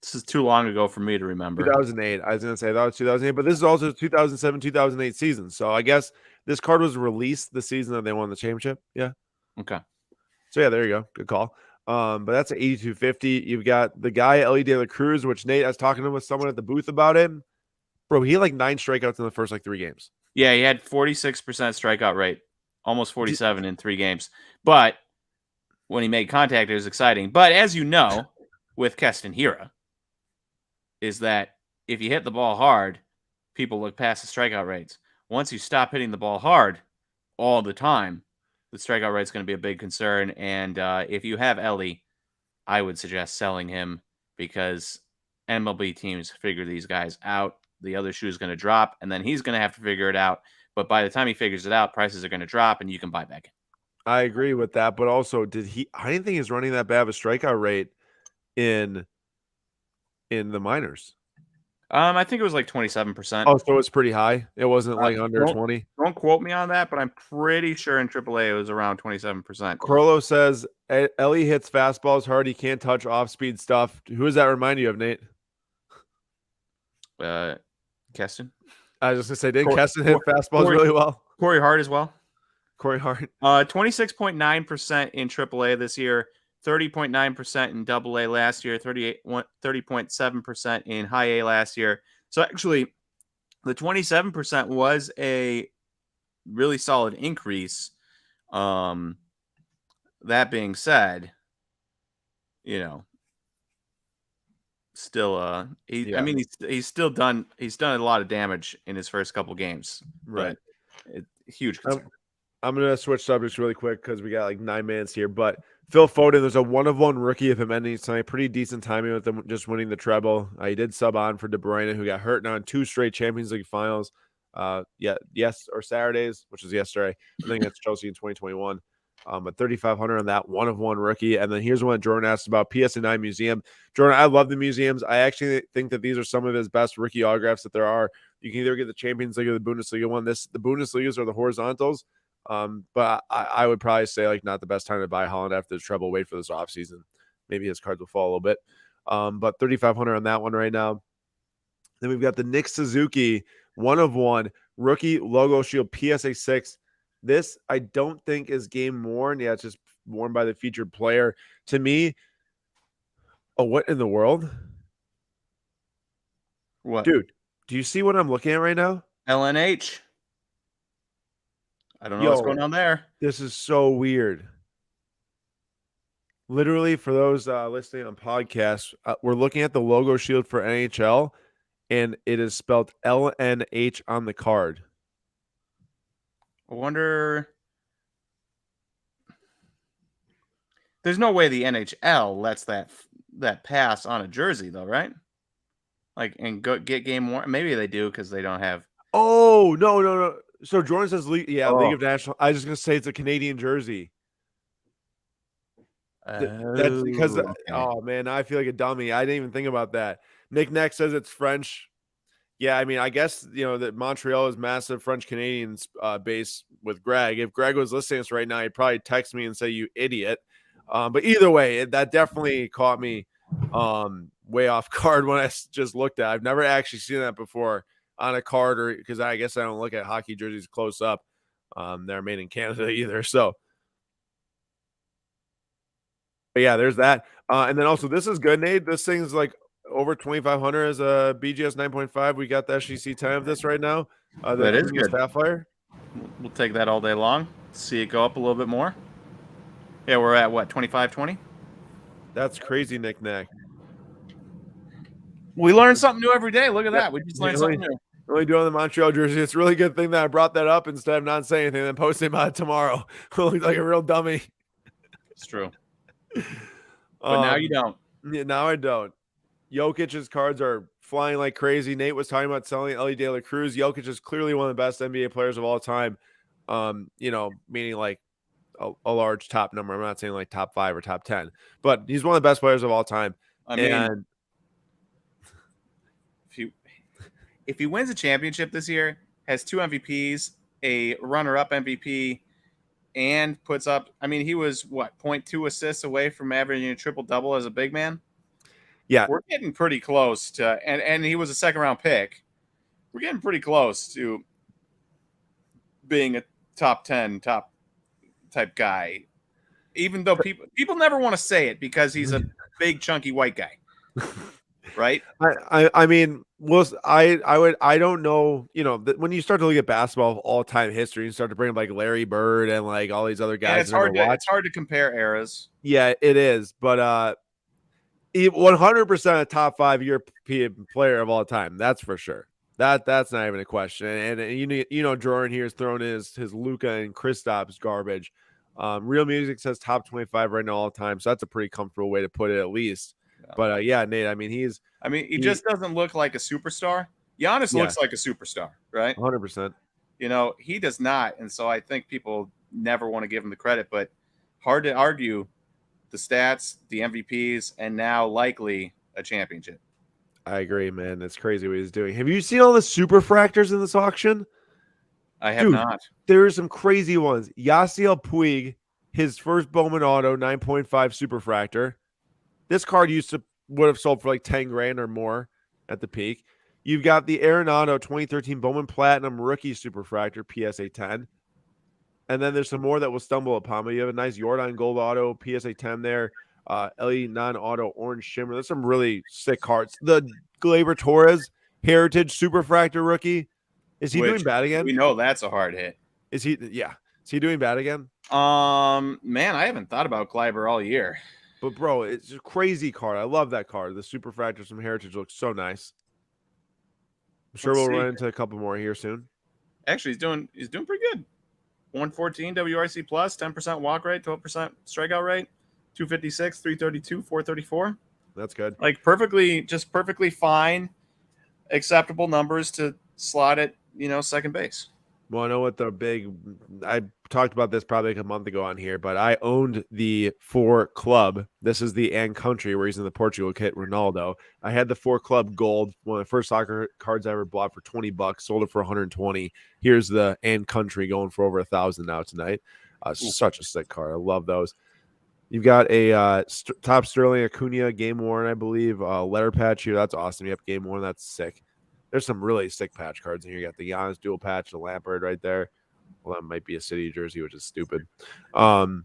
This is too long ago for me to remember. 2008. I was going to say that was 2008, but this is also 2007, 2008 season. So I guess this card was released the season that they won the championship. Yeah. Okay. So yeah, there you go. Good call. But that's an 8250. You've got the guy Ellie De La Cruz, which Nate, I was talking to with someone at the booth about it. Bro, he had like 9 strikeouts in the first like 3 games. Yeah, he had 46% strikeout rate, almost 47 in 3 games. But when he made contact, it was exciting. But as you know, with Keston Hira, is that if you hit the ball hard, people look past the strikeout rates. Once you stop hitting the ball hard all the time, the strikeout rate is going to be a big concern. And if you have Ellie, I would suggest selling him because MLB teams figure these guys out. The other shoe is going to drop, and then he's going to have to figure it out. But by the time he figures it out, prices are going to drop, and you can buy back in. I agree with that, but also I didn't think he was running that bad of a strikeout rate in the minors. I think it was like 27%. Oh, so it's pretty high. It wasn't like under don't, 20. don't quote me on that, but I'm pretty sure in AAA it was around 27%. Crollo says Ellie hits fastballs hard. He can't touch off speed stuff. Who does that remind you of, Nate? Keston? I was just gonna say, didn't Keston hit fastballs really well? Corey Hart as well. Corey Hart. 26.9% in AAA this year, 30.9% in AA last year, 30.7% in high A last year. So actually, the 27% was a really solid increase. That being said, still I mean he's still done a lot of damage in his first couple games. Right. Huge concern. I'm gonna switch subjects really quick because we got like 9 minutes here. But Phil Foden, there's a 1-of-1 rookie of him ending tonight. Pretty decent timing with them just winning the treble. He did sub on for De Bruyne, who got hurt now in 2 straight Champions League finals. Saturdays, which was yesterday. I think that's Chelsea in 2021. But 3,500 on that 1-of-1 rookie. And then here's one Jordan asked about PSA9 Museum. Jordan, I love the museums. I actually think that these are some of his best rookie autographs that there are. You can either get the Champions League or the Bundesliga one. The Bundesligas are the horizontals. But I would probably say like not the best time to buy Holland after the treble. Wait for this offseason. Maybe his cards will fall a little bit. But 3,500 on that one right now. Then we've got the Nick Suzuki 1-of-1 rookie logo shield PSA 6. This I don't think is game worn. Yeah, it's just worn by the featured player. To me, what in the world? What? Dude, do you see what I'm looking at right now? LNH. I don't know what's going on there. This is so weird. Literally, for those listening on podcasts, we're looking at the logo shield for NHL, and it is spelled LNH on the card. I wonder. There's no way the NHL lets that pass on a jersey, though, right? Like, and get game worn. Maybe they do because they don't have. Oh, no. So Jordan says, League of National. I was just going to say it's a Canadian jersey. That's because, okay. Oh, man, I feel like a dummy. I didn't even think about that. Nick Neck says it's French. Yeah, I mean, I guess, that Montreal is massive French-Canadians base with Greg. If Greg was listening to this right now, he'd probably text me and say, you idiot. But either way, that definitely caught me way off guard when I just looked at it. I've never actually seen that before on a card, or because I guess I don't look at hockey jerseys close up. They're made in Canada either. So, but yeah, there's that. And then also, this is good, Nate. This thing's like over 2,500 as a BGS 9.5. We got the SGC 10 of this right now. The That is Acuna good. Sapphire. We'll take that all day long. See it go up a little bit more. Yeah, we're at what, 25-20? That's crazy, knick-knack. We learn something new every day. Look at Yep. that. We just learned something new. Really doing the Montreal jersey. It's a really good thing that I brought that up instead of not saying anything and then posting about it tomorrow. Look like a real dummy. It's true. But now you don't. Yeah, now I don't. Jokic's cards are flying like crazy. Nate was talking about selling Ellie De La Cruz. Jokic is clearly one of the best NBA players of all time. Meaning like a large top number. I'm not saying like top 5 or top 10, but he's one of the best players of all time. I mean, if he wins a championship this year, has 2 MVPs, a runner-up MVP, and puts up, I mean, he was, 0.2 assists away from averaging a triple-double as a big man? Yeah. We're getting pretty close to, and he was a second-round pick. We're getting pretty close to being a top 10, top type guy, even though people never want to say it because he's a big, chunky white guy. Right. I mean, I don't know. When you start to look at basketball of all time history, you start to bring up like Larry Bird and like all these other guys. It's hard to compare eras. Yeah, it is. But 100% a top 5 European player of all time. That's for sure. That's not even a question. And Jordan here is throwing his Luka and Kristaps garbage. Real Music says top 25 right now all time, so that's a pretty comfortable way to put it at least. Yeah. But Nate, I mean, he just doesn't look like a superstar. Giannis looks like a superstar, right? 100%. He does not, and so I think people never want to give him the credit, but hard to argue the stats, the MVPs, and now likely a championship. I agree, man. It's crazy what he's doing. Have you seen all the superfractors in this auction? I have not. There are some crazy ones. Yasiel Puig, his first Bowman Auto 9.5 superfractor. This card would have sold for like 10 grand or more at the peak. You've got the Arenado 2013 Bowman Platinum Rookie Superfractor PSA 10. And then there's some more that will stumble upon. But you have a nice Jordan Gold Auto PSA 10 there. LE non-auto orange shimmer. There's some really sick cards. The Gleyber Torres Heritage Superfractor rookie. Is he doing bad again? We know that's a hard hit. Is he? Yeah. Is he doing bad again? Man, I haven't thought about Gleyber all year. But bro, it's a crazy card. I love that card. The Superfractor from Heritage looks so nice. I'm sure we'll run into a couple more here soon. Actually, he's doing pretty good. 114 WRC plus, 10% walk rate, 12% strikeout rate, 256, 332, 434. That's good. Like perfectly fine, acceptable numbers to slot at, second base. Well, I know what I talked about this probably like a month ago on here, but I owned the 4 Club. This is the and Country where he's in the Portugal kit, Ronaldo. I had the 4 Club Gold, one of the first soccer cards I ever bought for $20, sold it for 120. Here's the and Country going for over 1,000 now tonight. Such a sick card. I love those. You've got a top Sterling Acuna game worn, I believe. Letter patch here. That's awesome. Yep, game worn. That's sick. There's some really sick patch cards in here. You got the Giannis dual patch, the Lampard right there. Well, that might be a City jersey, which is stupid. There's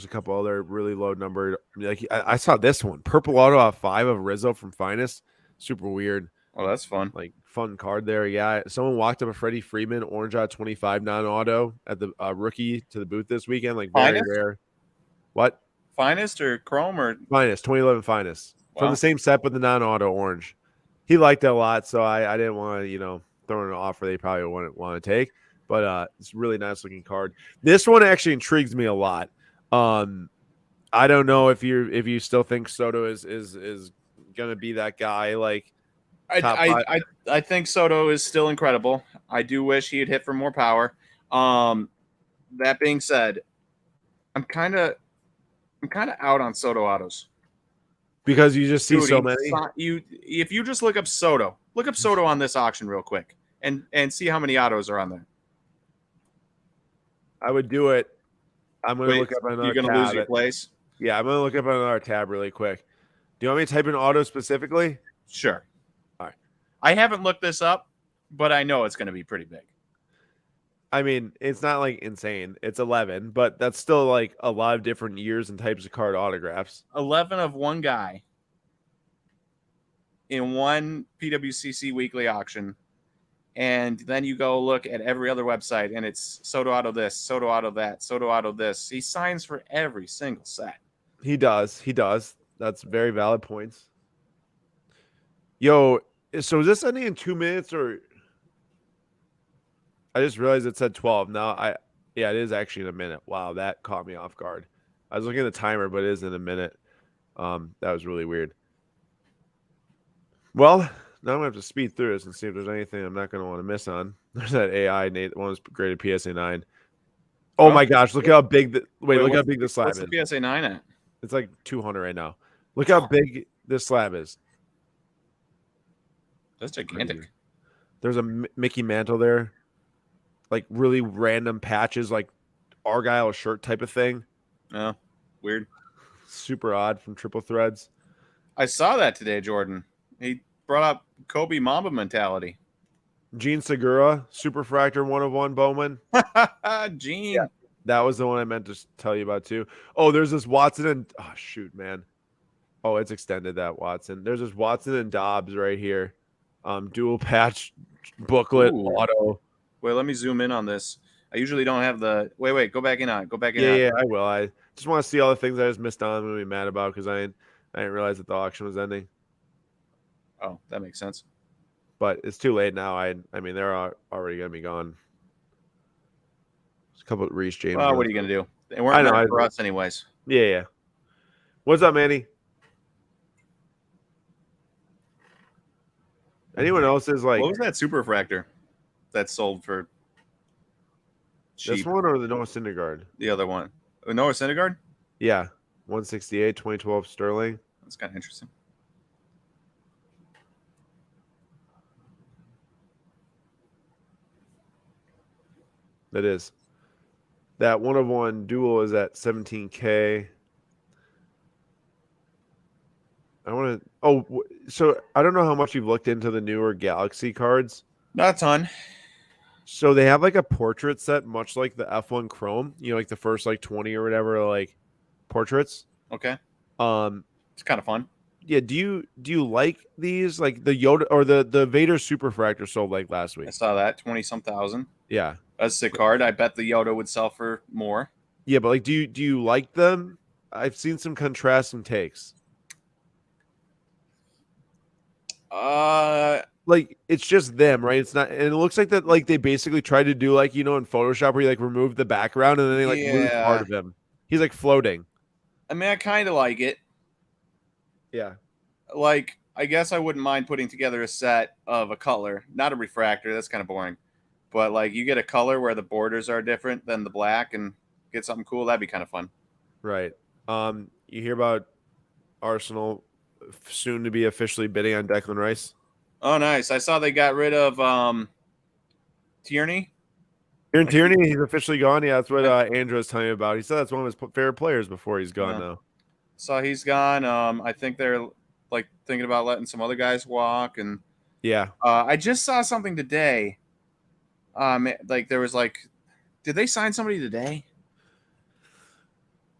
a couple other really low numbered. Like I saw this one, purple auto off 5 of Rizzo from Finest. Super weird. Oh, that's fun. Like fun card there. Yeah, someone walked up a Freddie Freeman orange out 25 non-auto at the rookie to the booth this weekend. Like very rare. What? Finest or Chrome or Finest 2011 Finest from the same set, but the non-auto orange. He liked it a lot, so I didn't want to, throw in an offer they probably wouldn't want to take. But it's a really nice looking card. This one actually intrigues me a lot. I don't know if you still think Soto is gonna be that guy. Like I think Soto is still incredible. I do wish he had hit for more power. That being said, I'm kind of out on Soto autos. Because you just see so many. If you just look up Soto on this auction real quick and see how many autos are on there. I would do it. I'm going to look up another tab. You're going to lose your place? Yeah, I'm going to look up another tab really quick. Do you want me to type in auto specifically? Sure. All right. I haven't looked this up, but I know it's going to be pretty big. I mean, it's not like insane. It's 11, but that's still like a lot of different years and types of card autographs. 11 of one guy. in one PWCC Weekly Auction, and then you go look at every other website, and it's Soto Auto this, Soto Auto that, Soto Auto this. He signs for every single set. He does. He does. That's very valid points. Yo, so is this ending in 2 minutes or? I just realized it said 12. Yeah, it is actually in a minute. Wow, that caught me off guard. I was looking at the timer, but it is in a minute. That was really weird. Well, now I'm gonna have to speed through this and see if there's anything I'm not gonna want to miss on. There's that AI Nate one was graded PSA 9. Oh my gosh, look how big look how big the slab What's is. the PSA 9 at? It's like 200 right now. Look how big this slab is. That's gigantic. There's a Mickey Mantle there. Like really random patches, like Argyle shirt type of thing. Oh, weird. Super odd from Triple Threads. I saw that today, Jordan. He brought up Kobe Mamba mentality. Gene Segura, Superfractor 1 of 1 Bowman. Gene. Yeah, that was the one I meant to tell you about too. Oh, there's this Watson and oh shoot, man. Oh, it's extended that Watson. There's this Watson and Dobbs right here. Dual patch booklet auto. Wait, let me zoom in on this. I usually don't have the wait, go back in on it. Go back in. Yeah, I will. I just want to see all the things I just missed on. I'm gonna be mad about because I didn't realize that the auction was ending. Oh, that makes sense. But it's too late now. I mean they're already gonna be gone. There's a couple of Reese James. Well, what are you gonna do? They weren't for us anyways. Yeah. What's up, Manny? Anyone else is like? What was that Superfractor that sold for cheap? This one or the Noah Syndergaard? The other one. Noah Syndergaard? Yeah. 168, 2012 Sterling. That's kind of interesting. That is. That 1 of 1 dual is at 17K. I want to. Oh, so I don't know how much you've looked into the newer Galaxy cards. Not a ton. So they have like a portrait set, much like the F1 Chrome. You know, like the first like 20 or whatever, like portraits. Okay. It's kind of fun. Yeah. Do you like these? Like the Yoda or the Vader Superfractor sold like last week. I saw that 20-some thousand. Yeah. That's a sick card. I bet the Yoda would sell for more. Yeah, but like, do you like them? I've seen some contrasting takes. Like it's just them, right? It's not, and it looks like that. Like they basically tried to do like in Photoshop where you like remove the background and then they like lose part of him. He's like floating. I mean, I kind of like it. Yeah. Like, I guess I wouldn't mind putting together a set of a color, not a refractor. That's kind of boring. But like, you get a color where the borders are different than the black, and get something cool. That'd be kind of fun. Right. You hear about Arsenal soon to be officially bidding on Declan Rice? Oh, nice. I saw they got rid of Tierney. Aaron Tierney, he's officially gone. Yeah, that's what Andrew was telling me about. He said that's one of his favorite players before he's gone now. So he's gone. I think they're like thinking about letting some other guys walk. And yeah, I just saw something today. Like there was like, did they sign somebody today?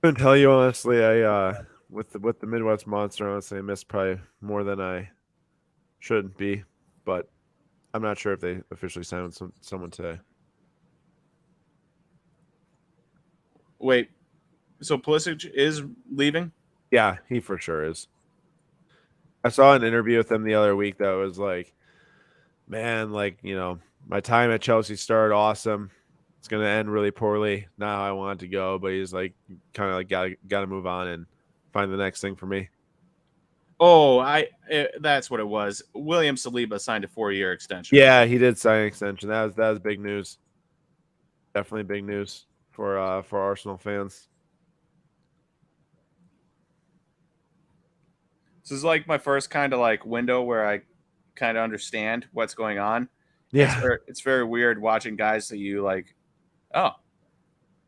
I can tell you honestly, I with the Midwest Monster, honestly, I missed probably more than I should be, but I'm not sure if they officially signed someone today. Wait, so Pulisic is leaving? Yeah, he for sure is. I saw an interview with him the other week that was like, man, like, my time at Chelsea started awesome. It's going to end really poorly. Now I want to go, but he's like, kind of like got to move on and find the next thing for me. Oh, that's what it was. William Saliba signed a 4-year extension. Yeah, he did sign an extension. That was big news. Definitely big news for Arsenal fans. This is like my first kind of like window where I kind of understand what's going on. Yeah. It's very weird watching guys that you like, oh,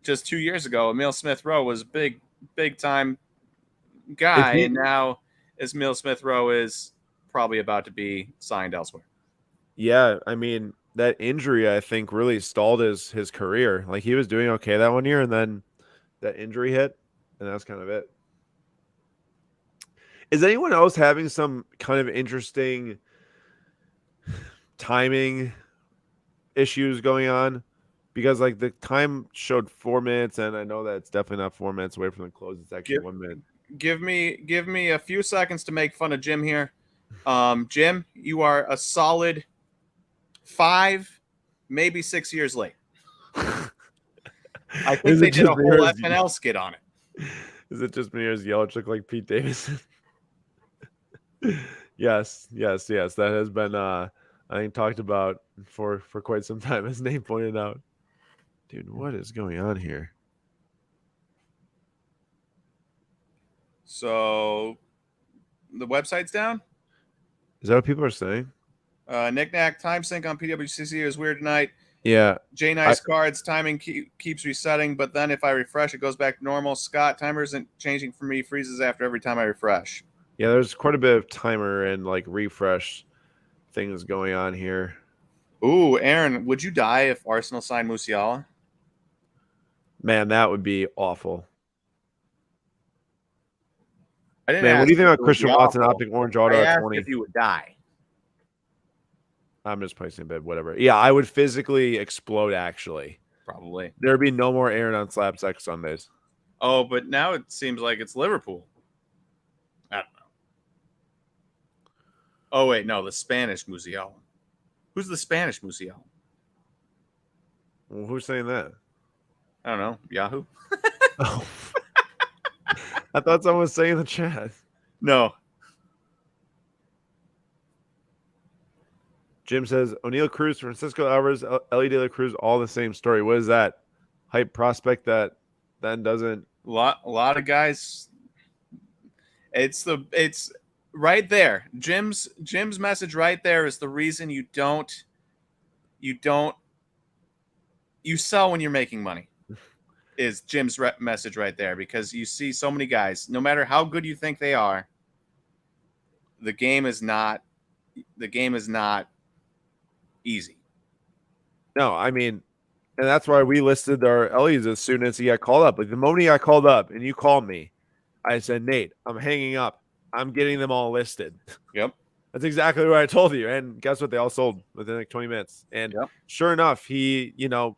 just 2 years ago, Emile Smith-Rowe was big time guy, and now Emile Smith-Rowe is probably about to be signed elsewhere. Yeah, I mean, that injury, I think, really stalled his career. Like, he was doing okay that 1 year, and then that injury hit, and that's kind of it. Is anyone else having some kind of interesting timing issues going on? Because like the time showed 4 minutes, and I know that it's definitely not 4 minutes away from the close. It's actually Give, 1 minute. give me a few seconds to make fun of Jim here. Jim, you are a solid 5, maybe 6 years late. I think they did a whole FNL skit on it. Is it just me or does Yelich look like Pete Davidson? Yes. That has been I think talked about for quite some time, as Nate pointed out. Dude, what is going on here? So the website's down. Is that what people are saying? Knick-knack time sync on PWCC is weird tonight. Yeah. J Nice cards timing keeps resetting, but then if I refresh, it goes back to normal. Scott, timer isn't changing for me. Freezes after every time I refresh. Yeah, there's quite a bit of timer and like refresh things going on here. Ooh, Aaron, would you die if Arsenal signed Musiala? Man, that would be awful. Man, what do you think about Christian Watson opting orange auto at 20? If you would die. I'm just placing a bid, whatever. Yeah, I would physically explode, actually. Probably. There'd be no more Aaron on Slab Sack Sundays. Oh, but now it seems like it's Liverpool. I don't know. Oh, wait, no, the Spanish Musiala. Who's the Spanish Musiala? Well, who's saying that? I don't know. Yahoo? Oh. I thought someone was saying in the chat. No. Jim says, O'Neal Cruz, Francisco Alvarez, Ellie De La Cruz, all the same story. What is that? Hype prospect that then doesn't... A lot of guys... It's right there. Jim's message right there is the reason you sell when you're making money. Is Jim's message right there, because you see so many guys, no matter how good you think they are, the game is not easy. No, I mean, and that's why we listed our Ellie's as soon as he got called up. Like the moment he got called up and you called me, I said, Nate, I'm hanging up. I'm getting them all listed. Yep. That's exactly what I told you. And guess what? They all sold within like 20 minutes. And sure enough, he,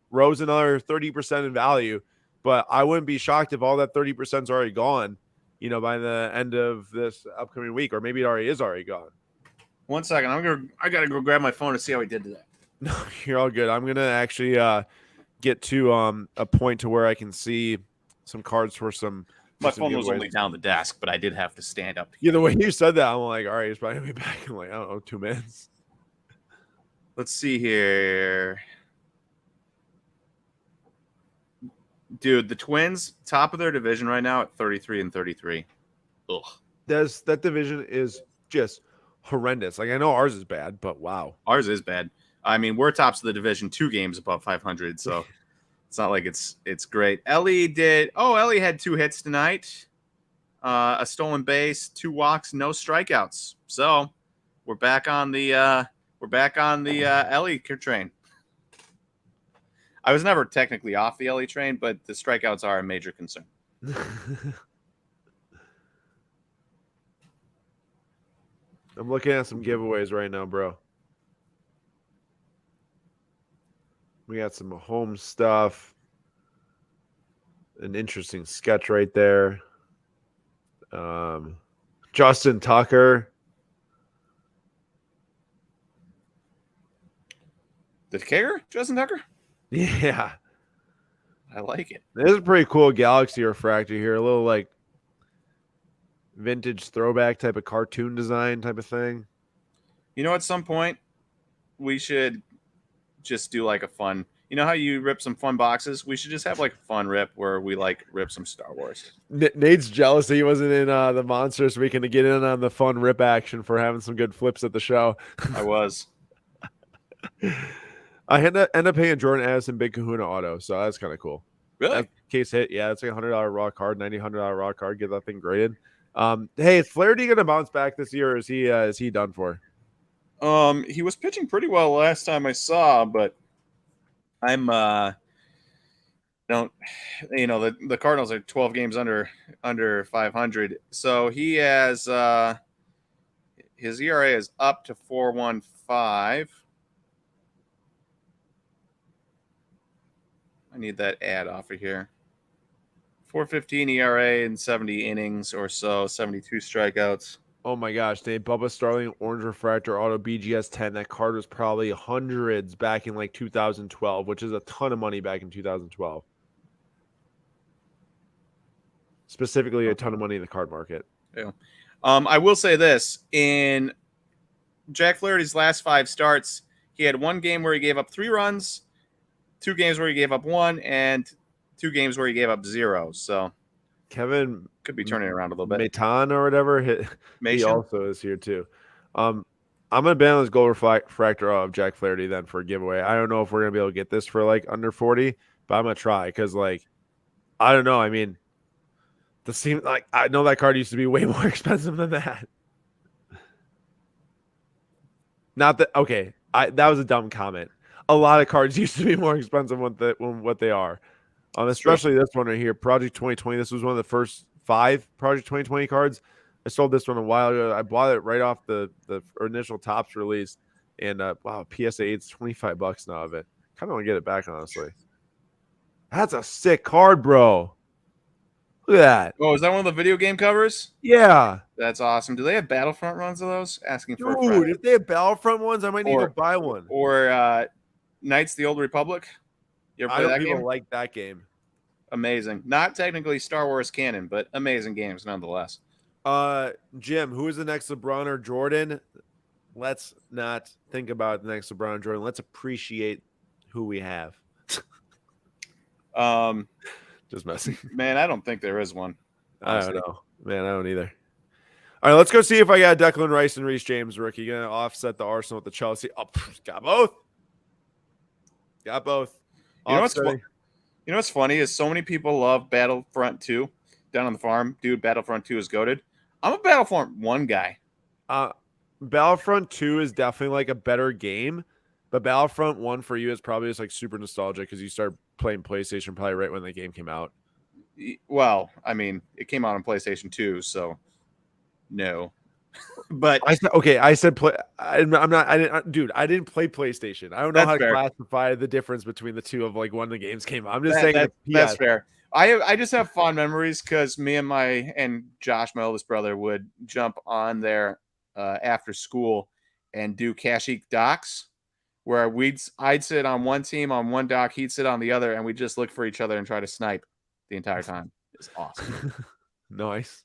rose another 30% in value. But I wouldn't be shocked if all that 30% is already gone, by the end of this upcoming week, or maybe it already gone. 1 second. I got to go grab my phone to see how he did today. No, you're all good. I'm going to actually get to a point to where I can see some cards for some. My phone was only down the desk, but I did have to stand up. Yeah, the way you said that, I'm like, all right, he's probably going to be back in like, I don't know, 2 minutes. Let's see here. Dude, the Twins, top of their division right now at 33-33. Ugh. That division is just horrendous. Like, I know ours is bad, but wow. Ours is bad. I mean, we're tops of the division 2 games above 500, so it's not like it's great. Ellie had 2 hits tonight. A stolen base, 2 walks, no strikeouts. So we're back on the Ellie train. I was never technically off the Ellie train, but the strikeouts are a major concern. I'm looking at some giveaways right now, bro. We got some home stuff. An interesting sketch right there. Justin Tucker. The kicker, Justin Tucker? Yeah. I like it. This is a pretty cool Galaxy refractor here. A little like vintage throwback type of cartoon design type of thing. At some point we should just do like a fun, how you rip some fun boxes? We should just have like a fun rip where we like rip some Star Wars. Nate's jealous that he wasn't in the Monsters Weekend to get in on the fun rip action for having some good flips at the show. I was. I end up paying Jordan Addison Big Kahuna auto, so that's kind of cool. Really? That case hit, yeah. It's like $100 raw card, $90 raw card. Get that thing graded. Hey, is Flaherty gonna bounce back this year, or is he done for? He was pitching pretty well last time I saw, but I'm don't, the Cardinals are 12 games under 500. So he has his ERA is up to 4.15. I need that ad off of here. 4.15 ERA in 70 innings or so, 72 strikeouts. Oh my gosh, Dave, Bubba Starling, Orange Refractor, Auto BGS 10. That card was probably hundreds back in like 2012, which is a ton of money back in 2012. Specifically, a ton of money in the card market. Yeah. I will say this. In Jack Flaherty's last 5 starts, he had 1 game where he gave up 3 runs, 2 games where he gave up 1, and 2 games where he gave up 0. So Kevin could be turning around a little bit. Maitan or whatever, he also is here too. I'm gonna ban on this gold refractor of Jack Flaherty then for a giveaway. I don't know if we're gonna be able to get this for like under 40, but I'm gonna try because like I don't know. I mean, I know that card used to be way more expensive than that. Not that okay. That was a dumb comment. A lot of cards used to be more expensive than what they are. Especially this one right here, Project 2020. This was one of the first 5 Project 2020 cards. I sold this one a while ago. I bought it right off the initial Topps release, and wow, PSA 8's $25 now of it. Kind of want to get it back, honestly. That's a sick card, bro. Look at that. Oh, is that one of the video game covers? Yeah, that's awesome. Do they have Battlefront runs of those? Asking for a dude, if they have Battlefront ones, I might need to buy one. Or Knights of the Old Republic. You ever play that game? Like that game. Amazing. Not technically Star Wars canon, but amazing games nonetheless. Jim, who is the next LeBron or Jordan? Let's not think about the next LeBron or Jordan. Let's appreciate who we have. Just messing. Man, I don't think there is one. Honestly. I don't know. Man, I don't either. All right, let's go see if I got Declan Rice and Reece James rookie. Gonna offset the Arsenal with the Chelsea. Oh, got both. Got both. You know what's funny is so many people love Battlefront 2 down on the farm. Dude, Battlefront 2 is goated. I'm a Battlefront 1 guy. Battlefront 2 is definitely like a better game, but Battlefront 1 for you is probably just like super nostalgic because you started playing PlayStation probably right when the game came out. Well, I mean, it came out on PlayStation 2, so no. But I said play. I'm not. I didn't, dude. I didn't play PlayStation. I don't know how to classify the difference between the two of like when the games came out. I'm just saying that's fair. I just have fond memories because me and Josh, my oldest brother, would jump on there after school and do Kashyyyk docks, where I'd sit on one team on one dock, he'd sit on the other, and we'd just look for each other and try to snipe the entire time. It's awesome. Nice.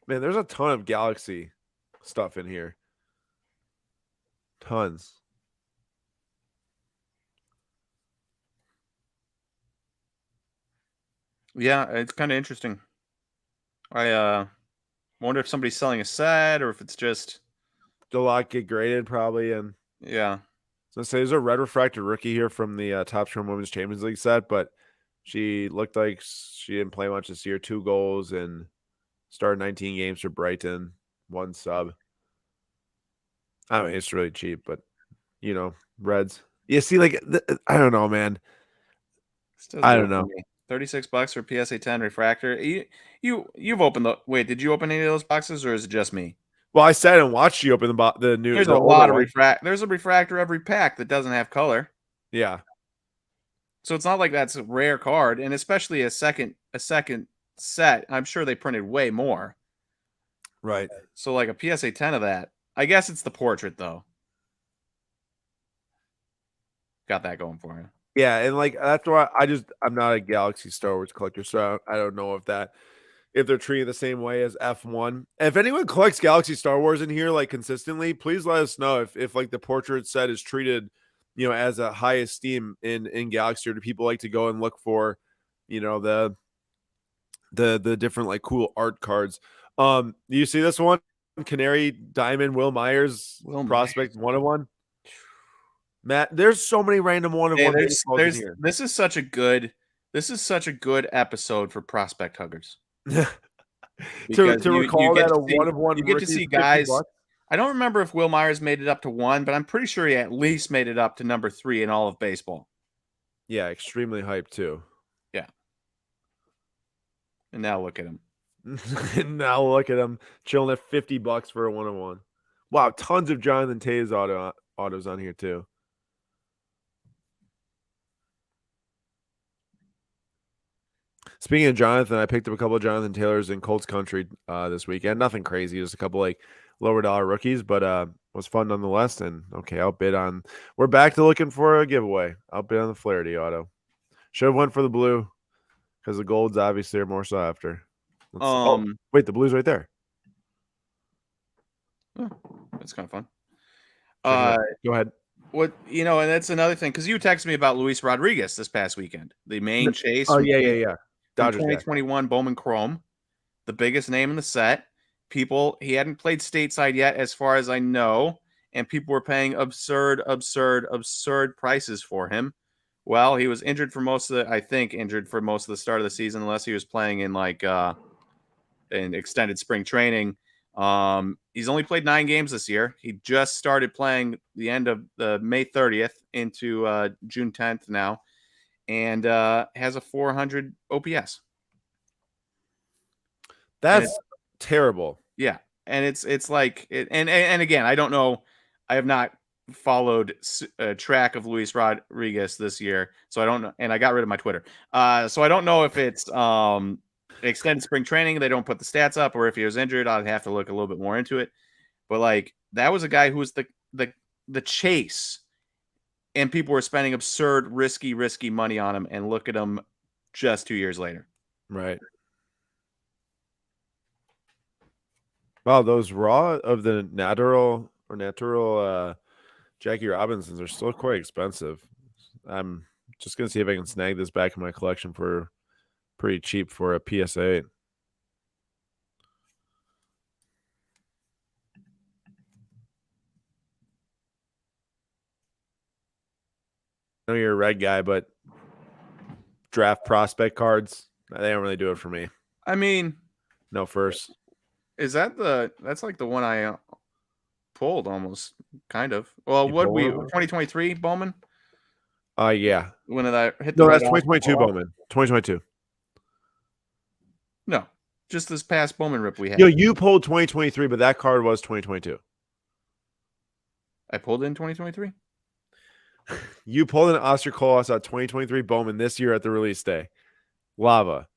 Man, there's a ton of Galaxy stuff in here. Tons. Yeah, it's kind of interesting. I wonder if somebody's selling a set or if it's just a lot get graded probably. And yeah. So there's a red refracted rookie here from the Top Term Women's Champions League set, but she looked like she didn't play much this year. 2 goals and started 19 games for Brighton, 1 sub. I mean, it's really cheap, but you know, Reds. Yeah, see, like I don't know, man. I don't know. $36 for PSA 10 refractor. You've opened the wait. Did you open any of those boxes, or is it just me? Well, I sat and watched you open the new. There's a lot of There's a refractor every pack that doesn't have color. Yeah. So it's not like that's a rare card, and especially a second set. I'm sure they printed way more. Right. So like a PSA 10 of that. I guess it's the portrait though. Got that going for you. Yeah, and like that's why I'm not a Galaxy Star Wars collector, so I don't know if they're treated the same way as F1. If anyone collects Galaxy Star Wars in here like consistently, please let us know if like the portrait set is treated, you know, as a high esteem in Galaxy, or do people like to go and look for, you know, the different like cool art cards. You see this one? Canary Diamond Will Myers prospect 101. Matt, there's so many random 101 baseballs in here. This is such a good episode for prospect huggers. to recall that a 1-of-1 you get to see guys. I don't remember if Will Myers made it up to 1, but I'm pretty sure he at least made it up to number 3 in all of baseball. Yeah, extremely hyped too. Yeah. And now look at him. And now look at him chilling at $50 for a 1-on-1. Wow, tons of Jonathan Tays autos on here too. Speaking of Jonathan, I picked up a couple of Jonathan Taylors in Colts country this weekend. Nothing crazy, just a couple like lower dollar rookies, but was fun nonetheless. And okay, outbid on. We're back to looking for a giveaway. Outbid on the Flaherty auto. Should have went for the blue because the golds obviously are more so after. Wait, the blue's right there. Oh, that's kind of fun. Go ahead. What and that's another thing because you texted me about Luis Rodriguez this past weekend, the main chase. Oh yeah. Dodgers 2021 Bowman Chrome, the biggest name in the set. He hadn't played stateside yet, as far as I know, and people were paying absurd prices for him. Well, he was injured for most of the start of the season, unless he was playing in in extended spring training. He's only played 9 games this year. He just started playing the end of the May 30th into June 10th now, and has a 400 OPS. That's terrible. Yeah, and it's like and again, I don't know. I have not followed track of Luis Rodriguez this year, so I don't know. And I got rid of my Twitter, so I don't know if it's extended spring training. They don't put the stats up, or if he was injured, I'd have to look a little bit more into it. But like that was a guy who was the chase, and people were spending absurd, risky money on him. And look at him, just 2 years later. Right. Wow, those raw of the natural Jackie Robinsons are still quite expensive. I'm just gonna see if I can snag this back in my collection for pretty cheap for a PSA. I know you're a red guy, but draft prospect cards, they don't really do it for me. I mean, no first. Is that's like the one I pulled almost, kind of. Well, what 2023 Bowman? Yeah. When did I hit the No, that's 2022 Bowman. 2022. No, just this past Bowman rip we had. Yo, you pulled 2023, but that card was 2022. I pulled in 2023? You pulled an Oscar Colas out 2023 Bowman this year at the release day. Lava.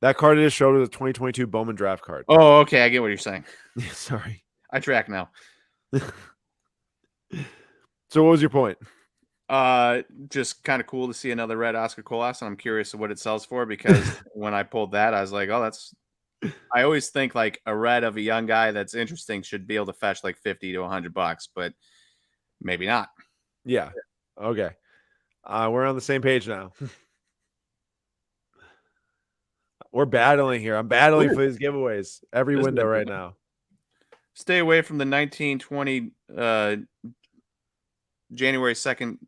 That card just showed as a 2022 Bowman draft card. Oh, okay. I get what you're saying. Sorry. I track now. So what was your point? Just kind of cool to see another red Oscar Colas, and I'm curious what it sells for, because when I pulled that, I was like, oh, that's... I always think like a red of a young guy that's interesting should be able to fetch like $50 to $100, but maybe not. Yeah. Okay. We're on the same page now. We're battling here. I'm battling for these giveaways every window right now. Stay away from the 1920 January 2nd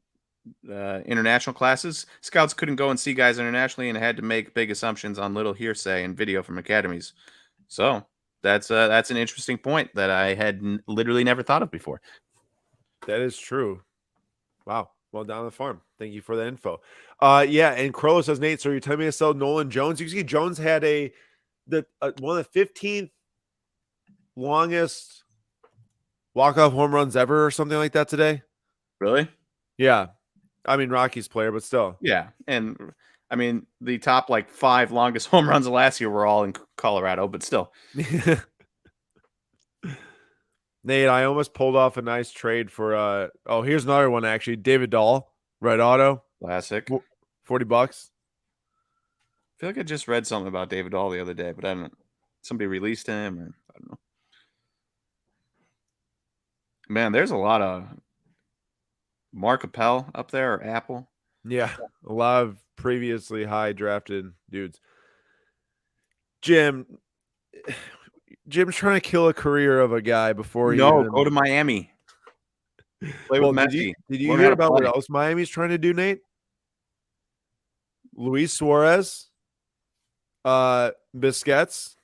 international classes. Scouts couldn't go and see guys internationally and had to make big assumptions on little hearsay and video from academies. So that's an interesting point that I had literally never thought of before. That is true. Wow. Well, down the farm. Thank you for the info. Yeah, and Crollo says, Nate, so you're telling me to sell Nolan Jones? You can see Jones had one of the 15th longest walk-off home runs ever or something like that today. Really? Yeah. I mean, Rockies player, but still. Yeah, and I mean, the top like 5 longest home runs of last year were all in Colorado, but still. Nate, I almost pulled off a nice trade for here's another one actually. David Dahl, red auto. Classic. $40. I feel like I just read something about David Dahl the other day, but I don't know. Somebody released him, or I don't know. Man, there's a lot of Mark Appel up there, or Apple. Yeah, a lot of previously high drafted dudes. Jim's trying to kill a career of a guy before he go to Miami. Play with Messi. Did you hear about what else Miami's trying to do, Nate? Luis Suarez, Busquets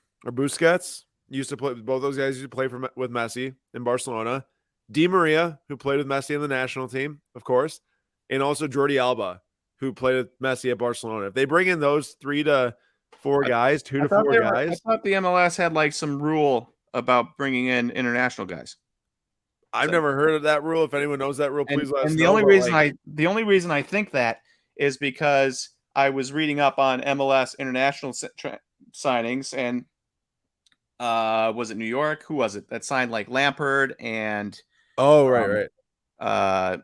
used to play. Both those guys used to play with Messi in Barcelona. Di Maria, who played with Messi in the national team, of course, and also Jordi Alba, who played with Messi at Barcelona. If they bring in those 3 to 4 guys, 2 I to thought 4 they were. I guys, thought the MLS had like some rule about bringing in international guys. I've So, never heard of that rule. If anyone knows that rule, please let us and know. But like, the only reason I think that is because I was reading up on MLS international signings, and was it New York? Who was it that signed like Lampard and oh right, um, right.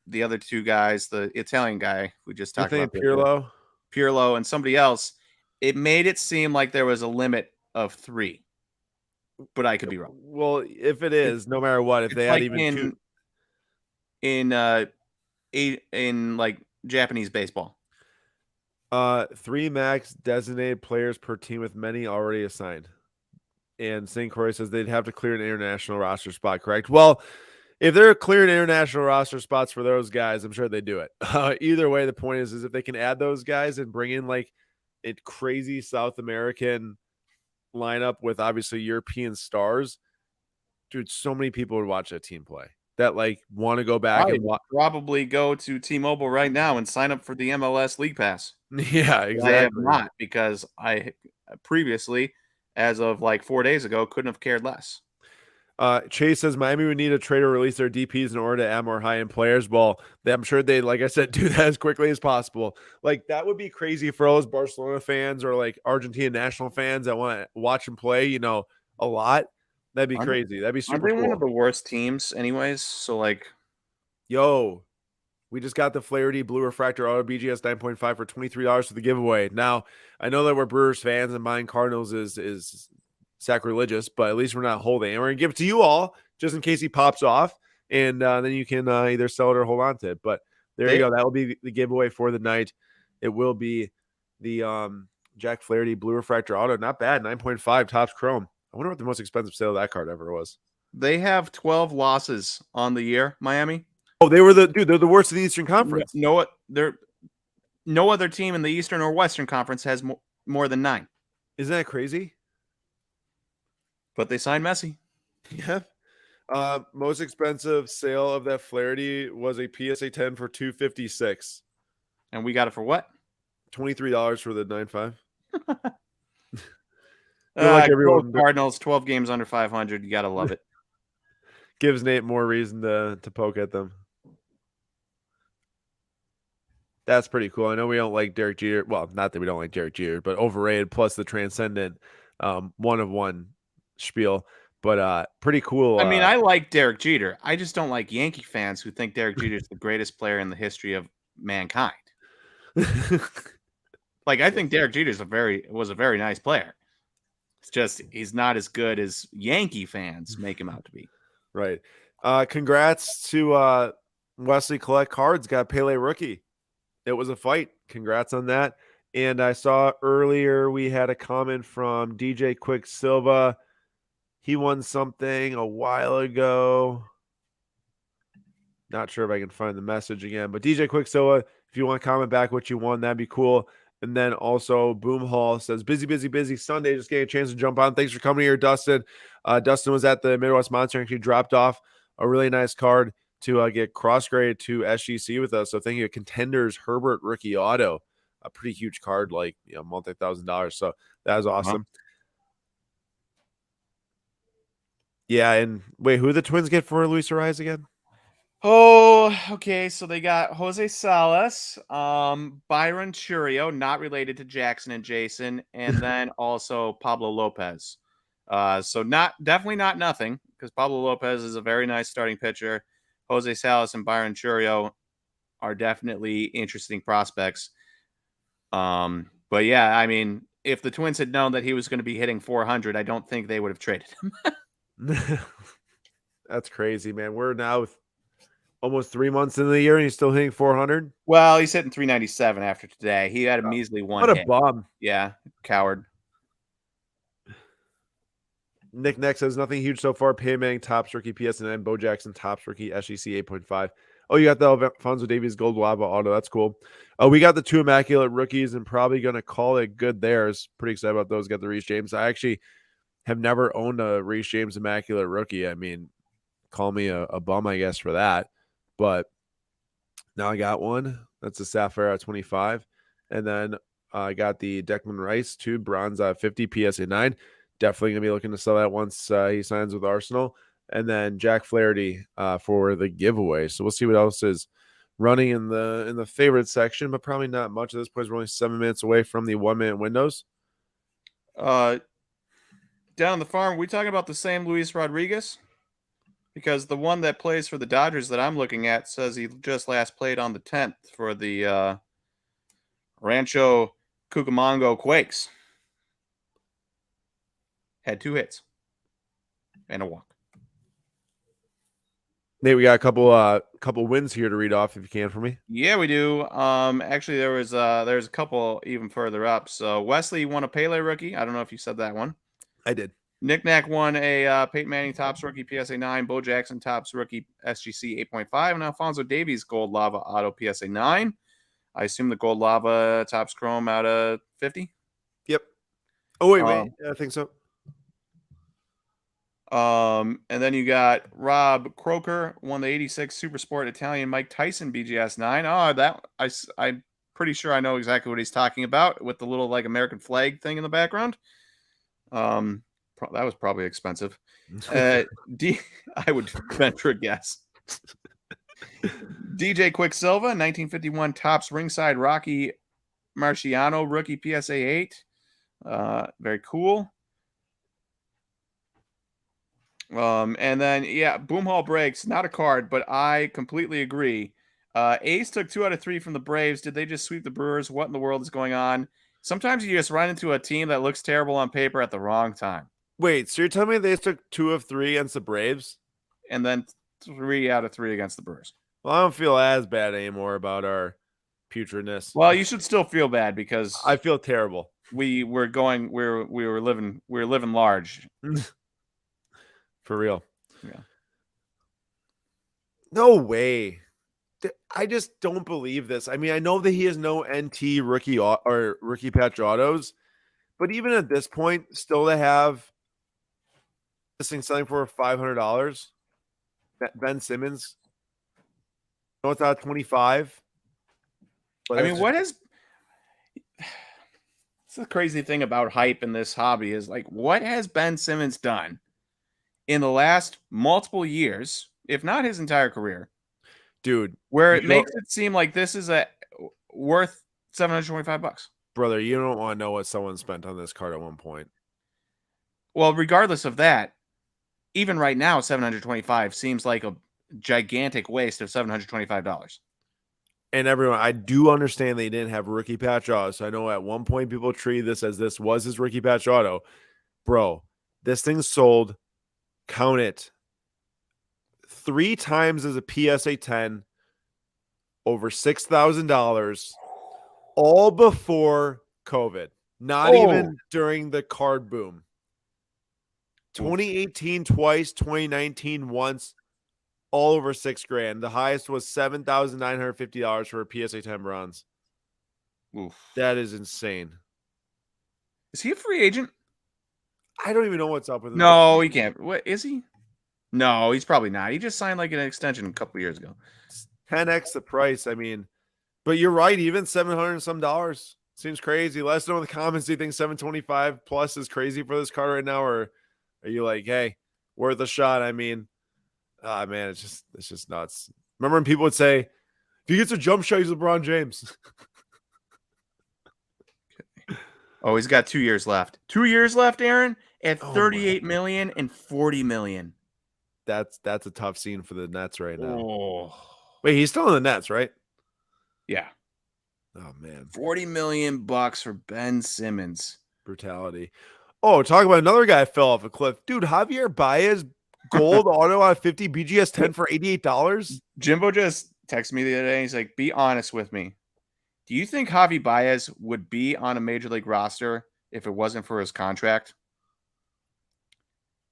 the other two guys, the Italian guy we just You talked about, think Pirlo? Pirlo, and somebody else? It made it seem like there was a limit of 3, but I could be wrong. Well, if it It's is, no matter what, if it's they had like even 2, in in like Japanese baseball. 3 max designated players per team with many already assigned. And St. Croix says they'd have to clear an international roster spot, correct? Well, if they're clearing international roster spots for those guys, I'm sure they do it. Either way, the point is if they can add those guys and bring in like a crazy South American lineup with obviously European stars, dude, so many people would watch that team play that like want to go back I and watch. probably go to T-Mobile right now and sign up for the MLS League Pass. Yeah, I have exactly. not, because I previously, as of like 4 days ago, couldn't have cared less. Chase says Miami would need to trade or release their DPs in order to add more high end players. Well, I'm sure they, like I said, do that as quickly as possible. Like that would be crazy for all those Barcelona fans or like Argentina national fans that want to watch them play, a lot. That'd be Aren't they, crazy. That'd be aren't super they one of cool. the worst teams, anyways? So like, Yo, we just got the Flaherty Blue Refractor Auto BGS 9.5 for $23 for the giveaway. Now, I know that we're Brewers fans and buying Cardinals is sacrilegious, but at least we're not holding. And we're going to give it to you all just in case he pops off. And then you can either sell it or hold on to it. But there you they go. That will be the giveaway for the night. It will be the Jack Flaherty Blue Refractor Auto. Not bad. 9.5 Topps Chrome. I wonder what the most expensive sale of that card ever was. they have 12 losses on the year, Miami. Oh, they're the worst in the Eastern Conference. No other team in the Eastern or Western Conference has more than 9. Isn't that crazy? But they signed Messi. Yeah. Most expensive sale of that Flaherty was a PSA 10 for $256. And we got it for what? $23 for the 9.5. Like Go everyone Cardinals, 12 games under 500. You got to love it. gives Nate more reason to poke at them. That's pretty cool. I know we don't like Derek Jeter. Well, not that we don't like Derek Jeter, but overrated plus the transcendent one of one spiel. But pretty cool. I mean, I like Derek Jeter. I just don't like Yankee fans who think Derek Jeter is the greatest player in the history of mankind. Like, I think Derek Jeter was a very nice player. It's just he's not as good as Yankee fans make him out to be. Right. Congrats to Wesley Collect Cards. Got Pele rookie. It was a fight. Congrats on that. And I saw earlier we had a comment from DJ Quicksilva. He won something a while ago. Not sure if I can find the message again, but DJ Quicksilva, if you want to comment back what you won, that'd be cool. And then also Boom Hall says, busy Sunday, just getting a chance to jump on. Thanks for coming here, Dustin. Dustin was at the Midwest Monster and actually dropped off a really nice card to get cross-graded to SGC with us. So thank you, Contenders Herbert rookie auto, a pretty huge card, like multi-$1,000. So that was awesome. Yeah, and wait, who the Twins get for Luis Ariz again? Oh, okay. So they got Jose Salas, Byron Churio, not related to Jackson and Jason, and then also Pablo Lopez. So definitely not nothing, because Pablo Lopez is a very nice starting pitcher. Jose Salas and Byron Churio are definitely interesting prospects. But yeah, I mean, if the Twins had known that he was going to be hitting 400, I don't think they would have traded him. That's crazy, man. We're now almost 3 months into the year and he's still hitting 400. Well, he's hitting 397 after today. He had a measly one. What a hit. bum. Yeah, coward. Nick Next says nothing huge so far. Pam Manning, Topps rookie PSN, Bo Jackson, Topps rookie SEC 8.5. Oh, you got the Alfonso Davies Gold Lava auto. That's cool. We got the 2 immaculate rookies and probably going to call it good there. Pretty excited about those. Got the Reese James. I actually have never owned a Reese James immaculate rookie. I mean, call me a bum, I guess, for that. But now I got one. That's a Sapphire at 25. And then I got the Declan Rice 2 bronze at 50 PSA 9. Definitely going to be looking to sell that once he signs with Arsenal. And then Jack Flaherty for the giveaway. So we'll see what else is running in the favorite section, but probably not much at this point. We're only 7 minutes away from the 1 minute windows. Down on the farm, we talking about the same Luis Rodriguez? Because the one that plays for the Dodgers that I'm looking at says he just last played on the 10th for the Rancho Cucamonga Quakes. Had 2 hits and a walk. Nate, we got a couple wins here to read off if you can for me. Yeah, we do. Actually, there's a couple even further up. So Wesley won a Pele rookie. I don't know if you said that one. I did. Nick Nack won a Peyton Manning Topps rookie PSA 9, Bo Jackson Topps rookie SGC 8.5, and Alfonso Davies Gold Lava Auto PSA 9. I assume the Gold Lava Topps Chrome out of 50. Yep. Oh wait. Yeah, I think so. And then you got Rob Croker won the 86 Super Sport Italian Mike Tyson BGS 9. Oh, that I'm pretty sure I know exactly what he's talking about with the little like American flag thing in the background. That was probably expensive. I would venture a guess. DJ Quicksilva, 1951 Topps Ringside Rocky Marciano rookie PSA 8. Very cool. And then Boomhall Breaks, not a card, but I completely agree. Ace took 2 out of 3 from the Braves. Did they just sweep the Brewers? What in the world is going on? Sometimes you just run into a team that looks terrible on paper at the wrong time. Wait, so you're telling me they took 2 of 3 against the Braves? And then 3 out of 3 against the Brewers. Well, I don't feel as bad anymore about our putridness. Well, you should still feel bad because I feel terrible. We were living large. For real. Yeah. No way. I just don't believe this. I mean, I know that he has no NT rookie or rookie patch autos, but even at this point, still to have this thing selling for $500, Ben Simmons. No, it's out 25. I mean, it's the crazy thing about hype in this hobby is like, what has Ben Simmons done in the last multiple years, if not his entire career, dude, where it makes it seem like this is worth $725? Brother, you don't want to know what someone spent on this card at one point. Well, regardless of that, even right now, $725 seems like a gigantic waste of $725. And everyone, I do understand they didn't have rookie patch auto. So I know at one point people treated this as this was his rookie patch auto. Bro, this thing sold, count it, 3 times as a PSA 10, over $6,000, all before COVID. Not even during the card boom. 2018 twice, 2019 once, all over $6,000. The highest was $7,950 for a PSA 10 bronze. Oof. That is insane. Is he a free agent? I don't even know what's up with him. No, he can't. What is he? No, he's probably not. He just signed like an extension a couple years ago. 10x the price. I mean, but you're right. Even $700 and some dollars seems crazy. Let us know in the comments. Do you think 725 plus is crazy for this card right now, or are you like, hey, worth a shot? I mean, man, it's just nuts. Remember when people would say, if he gets a jump shot, he's LeBron James. Oh, he's got 2 years left. 2 years left, Aaron, at 38 million and 40 million. That's a tough scene for the Nets right now. Oh. Wait, he's still in the Nets, right? Yeah. Oh man, $40 million for Ben Simmons. Brutality. Oh, talk about another guy fell off a cliff, dude. Javier Baez gold auto out of 50 BGS 10 for $88. Jimbo just texted me the other day. He's like, "Be honest with me. Do you think Javi Baez would be on a major league roster if it wasn't for his contract?"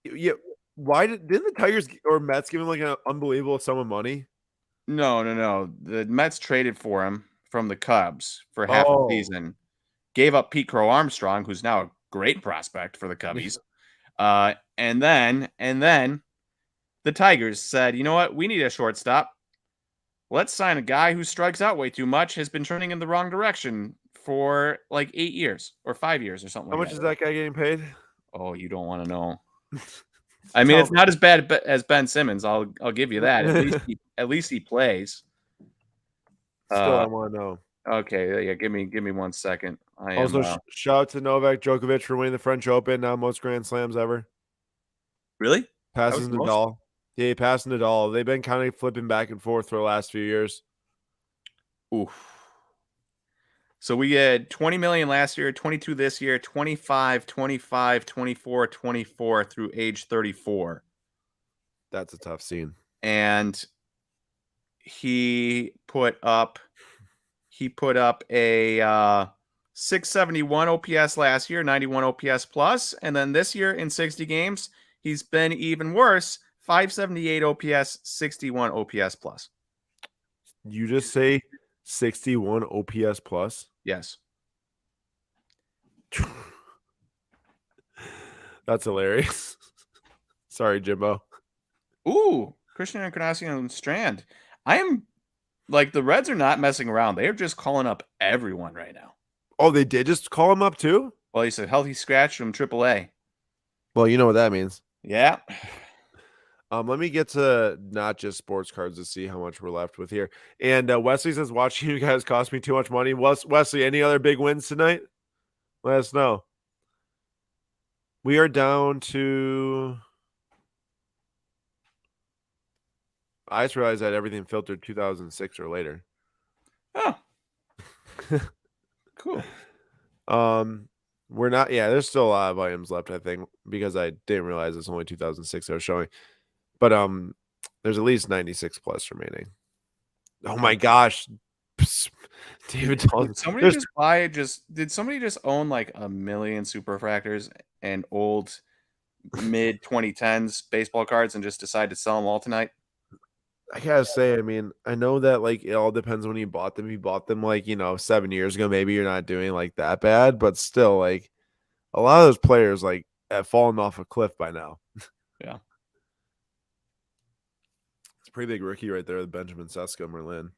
Yeah. Why didn't the Tigers or Mets give him like an unbelievable sum of money? No. The Mets traded for him from the Cubs for half a season. Gave up Pete Crow Armstrong, who's now a great prospect for the Cubbies. And then the Tigers said, "You know what? We need a shortstop. let's sign a guy who strikes out way too much, has been trending in the wrong direction for like 8 years or 5 years or something How like much that. is that guy getting paid? Oh, you don't want to know. I mean, Tell it's not as bad as Ben Simmons. I'll give you that. me. At least he plays. Still, I want to know. Okay, yeah. Give me 1 second. I am. Also, shout out to Novak Djokovic for winning the French Open. Now most Grand Slams ever. Really? That was Passes the most? Nadal. Yeah, he passed Nadal. They've been kind of flipping back and forth for the last few years. Oof. So we had 20 million last year, 22 this year, 25, 25, 24, 24 through age 34. That's a tough scene. And he put up a 671 OPS last year, 91 OPS plus, and then this year in 60 games, he's been even worse, 578 OPS, 61 OPS plus. You just say 61 OPS plus? Yes. That's hilarious. Sorry, Jimbo. Ooh, Christian Encarnacion Strand. I am like the Reds are not messing around. They are just calling up everyone right now. Oh, they did just call him up too? Well, he's a healthy scratch from AAA. Well, you know what that means. Yeah. Let me get to not just sports cards to see how much we're left with here. And Wesley says, watching you guys cost me too much money. Wesley, any other big wins tonight? Let us know. We are down to. I just realized that everything filtered 2006 or later. Oh. Cool. We're not. Yeah, there's still a lot of items left, I think, because I didn't realize it's only 2006 I was showing. But there's at least 96 plus remaining. Oh my gosh. David Did somebody just own like a million superfractors and old mid 2010s baseball cards and just decide to sell them all tonight? I gotta say, I mean, I know that like it all depends when you bought them. You bought them like, 7 years ago, maybe you're not doing like that bad, but still, like a lot of those players like have fallen off a cliff by now. Yeah. It's a pretty big rookie right there with Benjamin Sesko Merlin.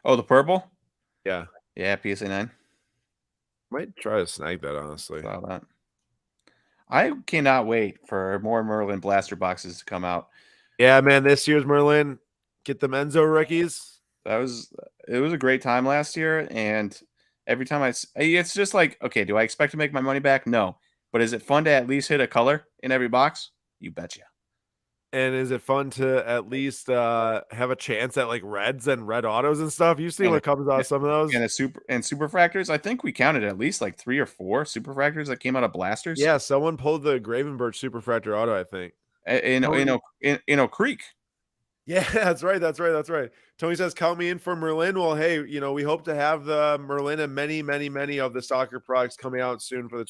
Oh, the purple? Yeah. Yeah, PSA 9. Might try to snag that, honestly. Saw that. I cannot wait for more Merlin blaster boxes to come out. Yeah, man, this year's Merlin, get the Enzo rookies. It was a great time last year, and every time it's just like, okay, do I expect to make my money back? No. But is it fun to at least hit a color in every box? You betcha. And is it fun to at least have a chance at like reds and red autos and stuff? You see what comes out of some of those? And superfractors. I think we counted at least like 3 or 4 superfractors that came out of blasters. Yeah, someone pulled the Gravenberch superfractor auto, I think. In Oak Creek. Yeah, that's right. Tony says, count me in for Merlin. Well, hey, we hope to have the Merlin and many, many, many of the soccer products coming out soon for the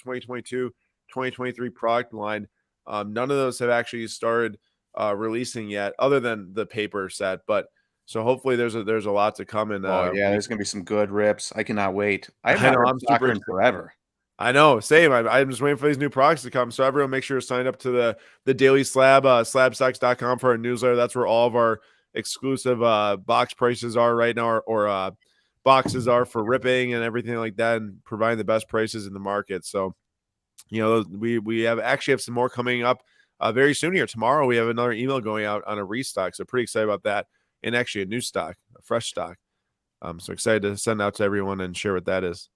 2022-2023 product line. None of those have actually started releasing yet, other than the paper set. But so hopefully there's a lot to come. And there's gonna be some good rips. I cannot wait. I know, haven't I'm soccer super in forever. I know, same. I'm just waiting for these new products to come. So everyone, make sure to sign up to the Daily Slab, slabstocks.com for our newsletter. That's where all of our exclusive box prices are right now, or boxes are for ripping and everything like that, and providing the best prices in the market. So, we have some more coming up very soon here. Tomorrow we have another email going out on a restock. So pretty excited about that, and actually a new stock, a fresh stock. So excited to send out to everyone and share what that is.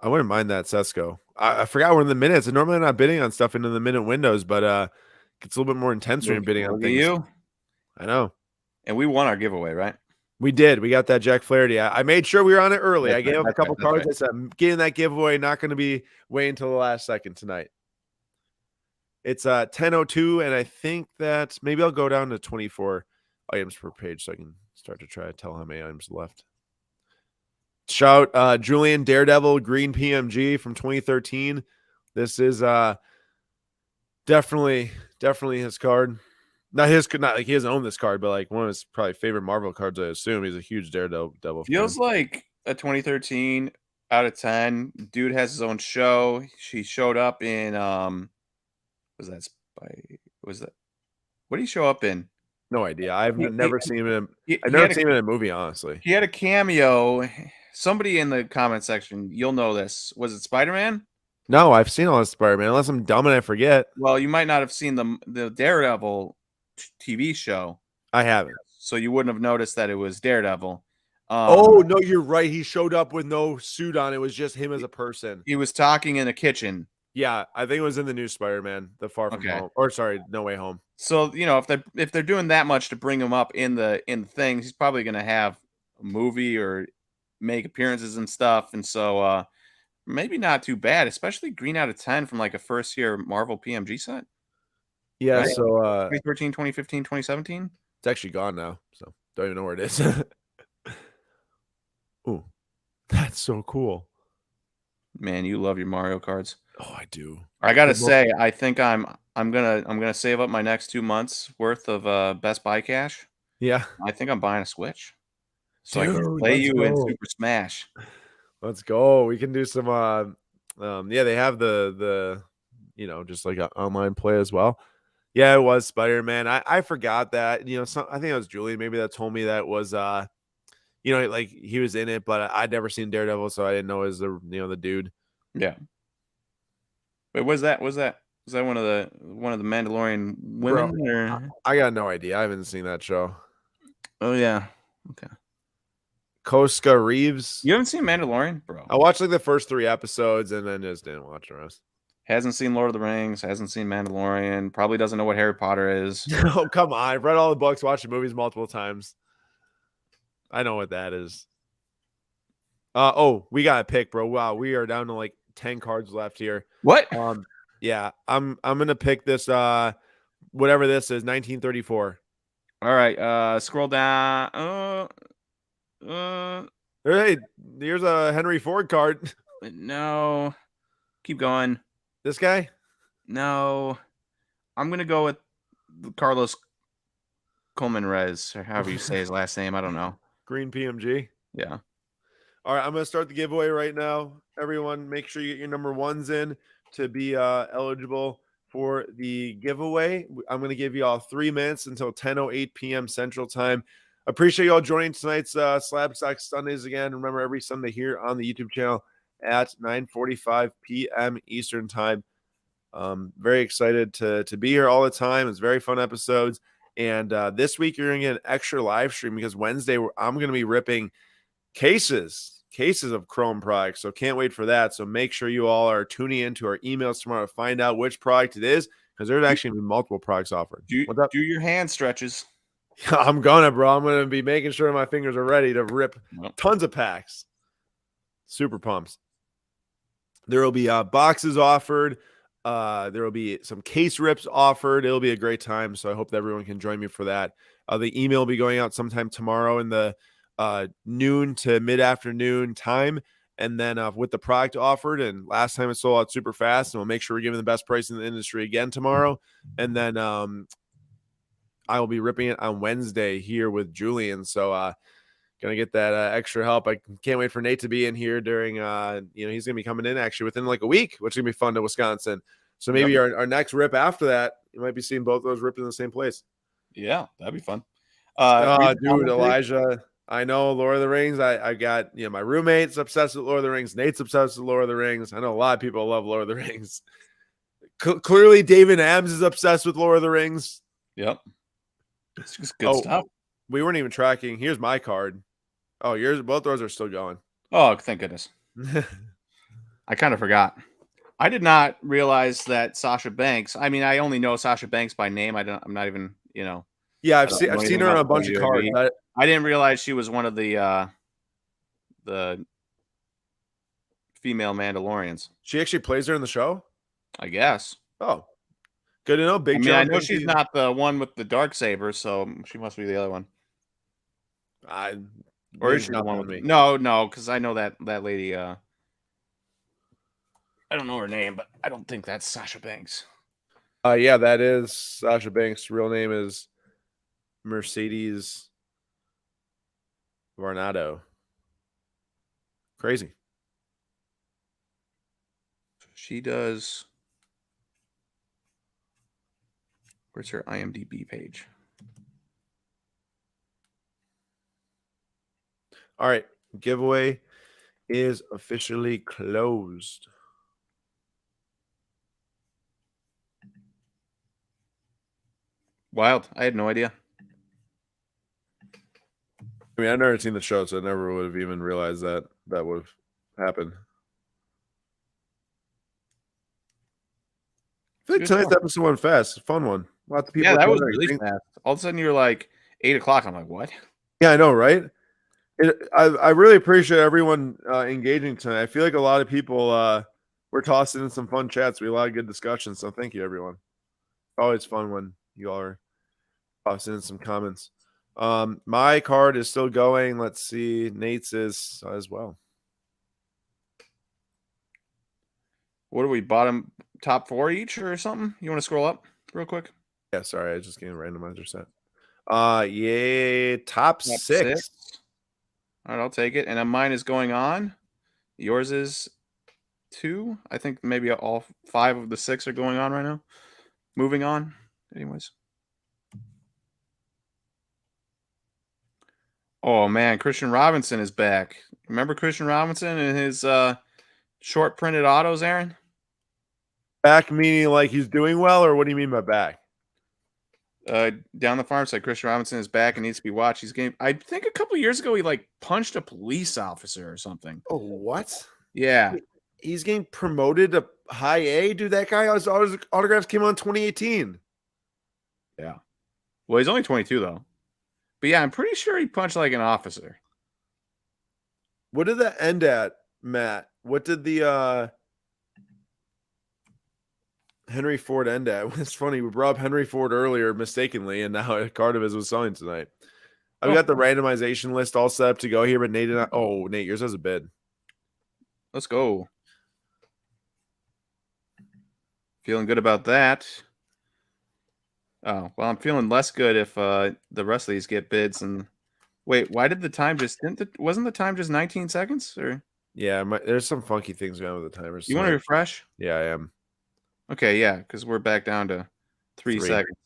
I wouldn't mind that Sesko. I forgot we're in the minutes, and normally I'm not bidding on stuff into the minute windows, but it's a little bit more intense when you're bidding on things. You. I know. And we won our giveaway, right? We did. We got that Jack Flaherty. I made sure we were on it early. I gave him a couple cards. Right. I said, I'm getting that giveaway, not going to be waiting until the last second tonight. It's 10:02, and I think that maybe I'll go down to 24 items per page so I can start to try to tell how many items left. Shout Julian Daredevil Green PMG from 2013. This is definitely his card. Not like he doesn't own this card, but like one of his probably favorite Marvel cards, I assume. He's a huge Daredevil Feels fan. like a 2013 out of 10. Dude has his own show. She showed up in was Was that? What did he show up in? No idea. I've He, never he, seen him in he, I've he never had a seen him in a movie, honestly. he had a cameo. Somebody in the comment section, you'll know this. Was it Spider-Man? No, I've seen all of Spider-Man, unless I'm dumb and I forget. Well, you might not have seen the Daredevil TV show, I haven't. so you wouldn't have noticed that it was Daredevil. Oh, no, you're right. He showed up with no suit on. It was just him as a person. He was talking in a kitchen. Yeah, I think it was in the new Spider-Man, The Far From Okay. Home. Or sorry, No Way Home. So, if they're doing that much to bring him up in the thing, he's probably going to have a movie or make appearances and stuff. And so maybe not too bad, especially green out of 10 from like a first year Marvel PMG set. Yeah, Right? so 2013, 2015, 2017. it's actually gone now, so don't even know where it is. Ooh, that's so cool. Man, you love your Mario cards. Oh, I do. I got to They're both- say, I think I'm going to save up my next 2 months worth of Best Buy cash. Yeah. I think I'm buying a Switch so I can Dude, play let's you in go. Super Smash. Let's go. We can do some yeah, they have the just like an online play as well. Yeah, it was Spider-Man. I forgot that. I think it was Julian maybe that told me that was like he was in it, but I'd never seen Daredevil, so I didn't know it was the dude. Yeah. Wait, was that? Was that one of the Mandalorian Bro, women? Or I got no idea. I haven't seen that show. oh yeah, okay. Koska Reeves. You haven't seen Mandalorian, bro? I watched like the first 3 episodes and then just didn't watch the rest. Hasn't seen Lord of the Rings. Hasn't seen Mandalorian. Probably doesn't know what Harry Potter is. Oh, come on. I've read all the books, watched the movies multiple times. I know what that is. We got a pick, bro. Wow, we are down to like 10 cards left here. What? Yeah, I'm gonna pick this whatever this is, 1934. All right. Scroll down. Hey, here's a Henry Ford card. No. Keep going. This guy? No. I'm gonna go with Carlos Coleman Rez, or however you say his last name. I don't know. Green PMG. Yeah. All right, I'm gonna start the giveaway right now. Everyone, make sure you get your number 1s in to be eligible for the giveaway. I'm gonna give you all 3 minutes until 10:08 p.m. Central Time. Appreciate you all joining tonight's Slab Stock Sundays again. Remember, every Sunday here on the YouTube channel at 9:45 p.m. Eastern Time. Very excited to be here all the time. It's very fun episodes. And this week you're gonna get an extra live stream because Wednesday I'm gonna be ripping cases of Chrome products. So can't wait for that. So make sure you all are tuning into our emails tomorrow to find out which product it is, because there's actually gonna be multiple products offered. What's up? Do your hand stretches. I'm gonna, bro. I'm gonna be making sure my fingers are ready to rip tons of packs. Super pumped. There will be boxes offered. There will be some case rips offered. It'll be a great time. So I hope that everyone can join me for that. The email will be going out sometime tomorrow in the noon to mid-afternoon time. And then with the product offered, and last time it sold out super fast, and we'll make sure we're giving the best price in the industry again tomorrow. And then I will be ripping it on Wednesday here with Julian. So gonna get that extra help. I can't wait for Nate to be in here during he's gonna be coming in actually within like a week, which is gonna be fun to Wisconsin. So maybe our next rip after that, you might be seeing both those ripped in the same place. Yeah, that'd be fun. Dude, Elijah, I know Lord of the Rings. I got my roommate's obsessed with Lord of the Rings. Nate's obsessed with Lord of the Rings. I know a lot of people love Lord of the Rings. Clearly, David Abs is obsessed with Lord of the Rings. Yep, it's just good stuff. We weren't even tracking. Here's my card. Oh, yours, both those are still going. Oh, thank goodness. I kind of forgot. I did not realize that Sasha Banks. I mean, I only know Sasha Banks by name. I'm not even, Yeah, I've seen her on a bunch of cards. I didn't realize she was one of the female Mandalorians. She actually plays her in the show? I guess. Oh, good to know. I know she's not the one with the dark saber, so she must be the other one. Or is she the one with me? No, because I know that lady. I don't know her name, but I don't think that's Sasha Banks. Yeah, that is Sasha Banks' real name is Mercedes Varnado. Crazy. She does. Where's her IMDb page? All right. Giveaway is officially closed. Wild. I had no idea. I mean, I've never seen the show, so I never would have even realized that would have happened. I feel like tonight's episode went fast. Fun one. Lots of people. Yeah, that was really fast. All of a sudden, you're like 8 o'clock. I'm like, what? Yeah, I know, right? I really appreciate everyone engaging tonight. I feel like a lot of people were tossing in some fun chats. We had a lot of good discussions. So thank you, everyone. Always fun when you all are tossing in some comments. My card is still going. Let's see. Nate's is as well. What are we, bottom top 4 each or something? You want to scroll up real quick? Yeah, sorry, I just getting a randomizer set. Yeah, top 6. All right, I'll take it. And then mine is going on. Yours is 2. I think maybe all 5 of the 6 are going on right now. Moving on. Anyways. Oh, man. Christian Robinson is back. Remember Christian Robinson and his short printed autos, Aaron? Back meaning like he's doing well, or what do you mean by back? Down the farm side, Christian Robinson is back and needs to be watched. He's getting, I think a couple years ago, he like punched a police officer or something. Oh, what? Yeah. He's getting promoted to high A? Dude, that guy, his autographs came out in 2018. Yeah. Well, he's only 22, though. But yeah, I'm pretty sure he punched like an officer. What did that end at, Matt? What did the Henry Ford end at? It's funny. We brought up Henry Ford earlier mistakenly, and now a card of his was selling tonight. I've got the randomization list all set up to go here, but Nate did not. Oh, Nate, yours has a bid. Let's go. Feeling good about that. Oh, well, I'm feeling less good if the rest of these get bids. And wait, why did the time just wasn't the time just 19 seconds? Or yeah, there's some funky things going on with the timers. You want to refresh? Yeah, I am. Okay, yeah, because we're back down to 3 seconds.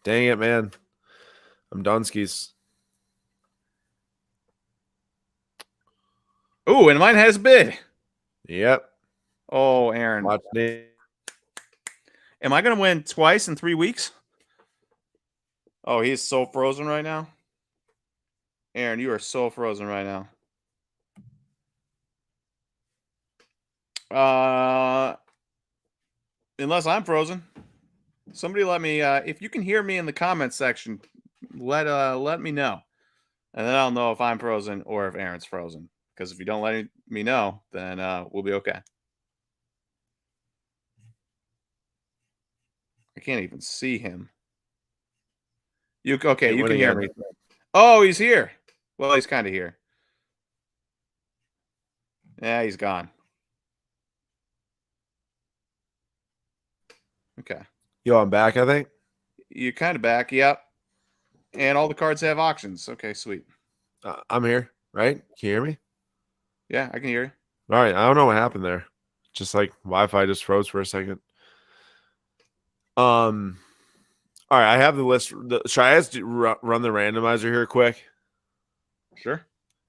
Dang it, man. I'm Dunskies. Oh, and mine has bid. Yep. Oh, Aaron. Watch me. Am I going to win twice in 3 weeks? Oh, he's so frozen right now. Aaron, you are so frozen right now. Unless I'm frozen. Somebody let me if you can hear me in the comments section, let me know. And then I'll know if I'm frozen or if Aaron's frozen. Because if you don't let me know, then we'll be okay. I can't even see him. Okay, you can hear me. Oh, he's here. Well, he's kind of here. Yeah, he's gone. Okay. Yo, I'm back, I think. You're kind of back, yep. And all the cards have auctions. Okay, sweet. I'm here, right? Can you hear me? Yeah, I can hear you. All right, I don't know what happened there. Just like Wi-Fi just froze for a second. All right, I have the list. Should I just run the randomizer here quick? Sure.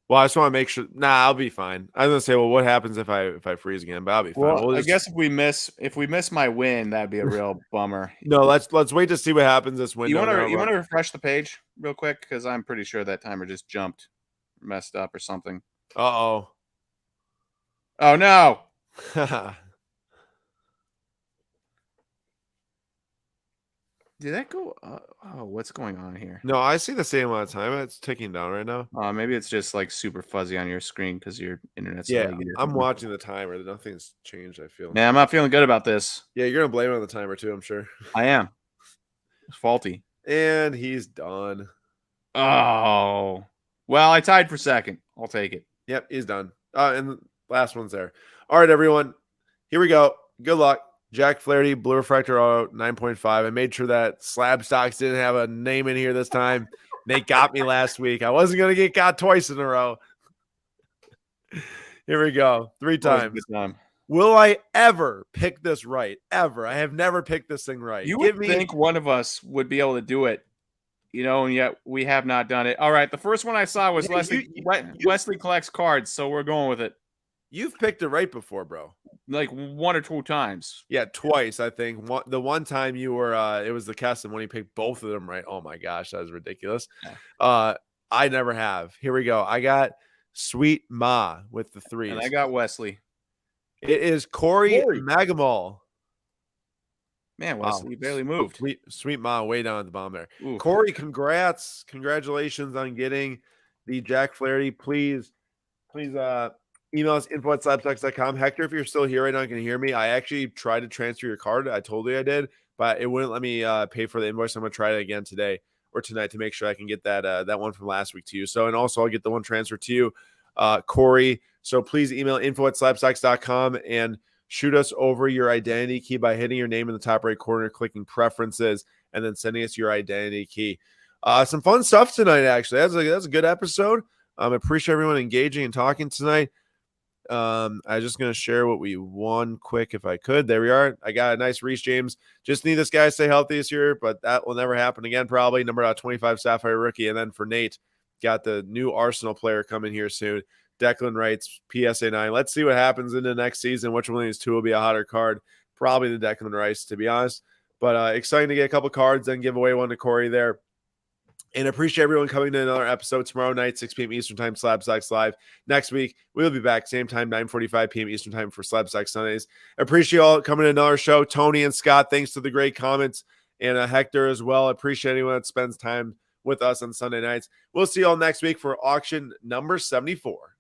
Well, I just want to make sure. Nah, I'll be fine. I was gonna say, well, what happens if I freeze again? But I'll be fine. Well, I guess if we miss my win, that'd be a real bummer. No, let's wait to see what happens this window. You want to refresh the page real quick because I'm pretty sure that timer just jumped, messed up or something. Uh-oh. Oh no. Did that go? Oh, what's going on here? No, I see the same amount of time. It's ticking down right now. Maybe it's just like super fuzzy on your screen because your internet's I'm watching the timer. Nothing's changed, I feel. Yeah, I'm not feeling good about this. Yeah, you're gonna blame it on the timer too, I'm sure. I am. It's faulty. And he's done. Oh. Well, I tied for second. I'll take it. Yep, he's done. And the last one's there. All right, everyone. Here we go. Good luck. Jack Flaherty, Blue Refractor Auto, 9.5. I made sure that Slab Stocks didn't have a name in here this time. Nate got me last week. I wasn't going to get got twice in a row. Here we go. 3 times. Will I ever pick this right? Ever? I have never picked this thing right. You Give would me. think one of us would be able to do it, and yet we have not done it. All right, the first one I saw was Hey, Wesley collects cards, so we're going with it. you've picked it right before, bro. Like 1 or 2 times. Yeah, twice, I think. The one time you were it was the Keston when he picked both of them right. Oh my gosh, that was ridiculous. Yeah. I never have. Here we go. I got Sweet Ma with the And threes. I got Wesley. It is Corey Magamal. Man, Wow. Wesley, you barely moved. Sweet Ma way down at the bottom there. Oof. Corey, congratulations on getting the Jack Flaherty. Please email us info@slabstocks.com. Hector, if you're still here right now and can hear me, I actually tried to transfer your card. I told you I did, but it wouldn't let me pay for the invoice. I'm gonna try it again today or tonight to make sure I can get that one from last week to you. So, and also I'll get the one transferred to you, Corey. So please email info@slabstocks.com and shoot us over your identity key by hitting your name in the top right corner, clicking preferences, and then sending us your identity key. Some fun stuff tonight, actually. That's a good episode. I appreciate everyone engaging and talking tonight. I was just going to share what we won quick if I could. There we are. I got a nice Reese James. Just need this guy to stay healthy this year, but that will never happen again, probably. Number 25 Sapphire rookie. And then for Nate, got the new Arsenal player coming here soon. Declan Wright's PSA 9. Let's see what happens in the next season. Which one of these two will be a hotter card? Probably the Declan Rice, to be honest. But exciting to get a couple cards and give away one to Corey there. And appreciate everyone coming to another episode tomorrow night, 6 p.m. Eastern Time, Slab Stocks Live. Next week, we'll be back, same time, 9:45 p.m. Eastern Time for Slab Stocks Sundays. Appreciate you all coming to another show. Tony and Scott, thanks for the great comments. And Hector as well. Appreciate anyone that spends time with us on Sunday nights. We'll see you all next week for auction number 74.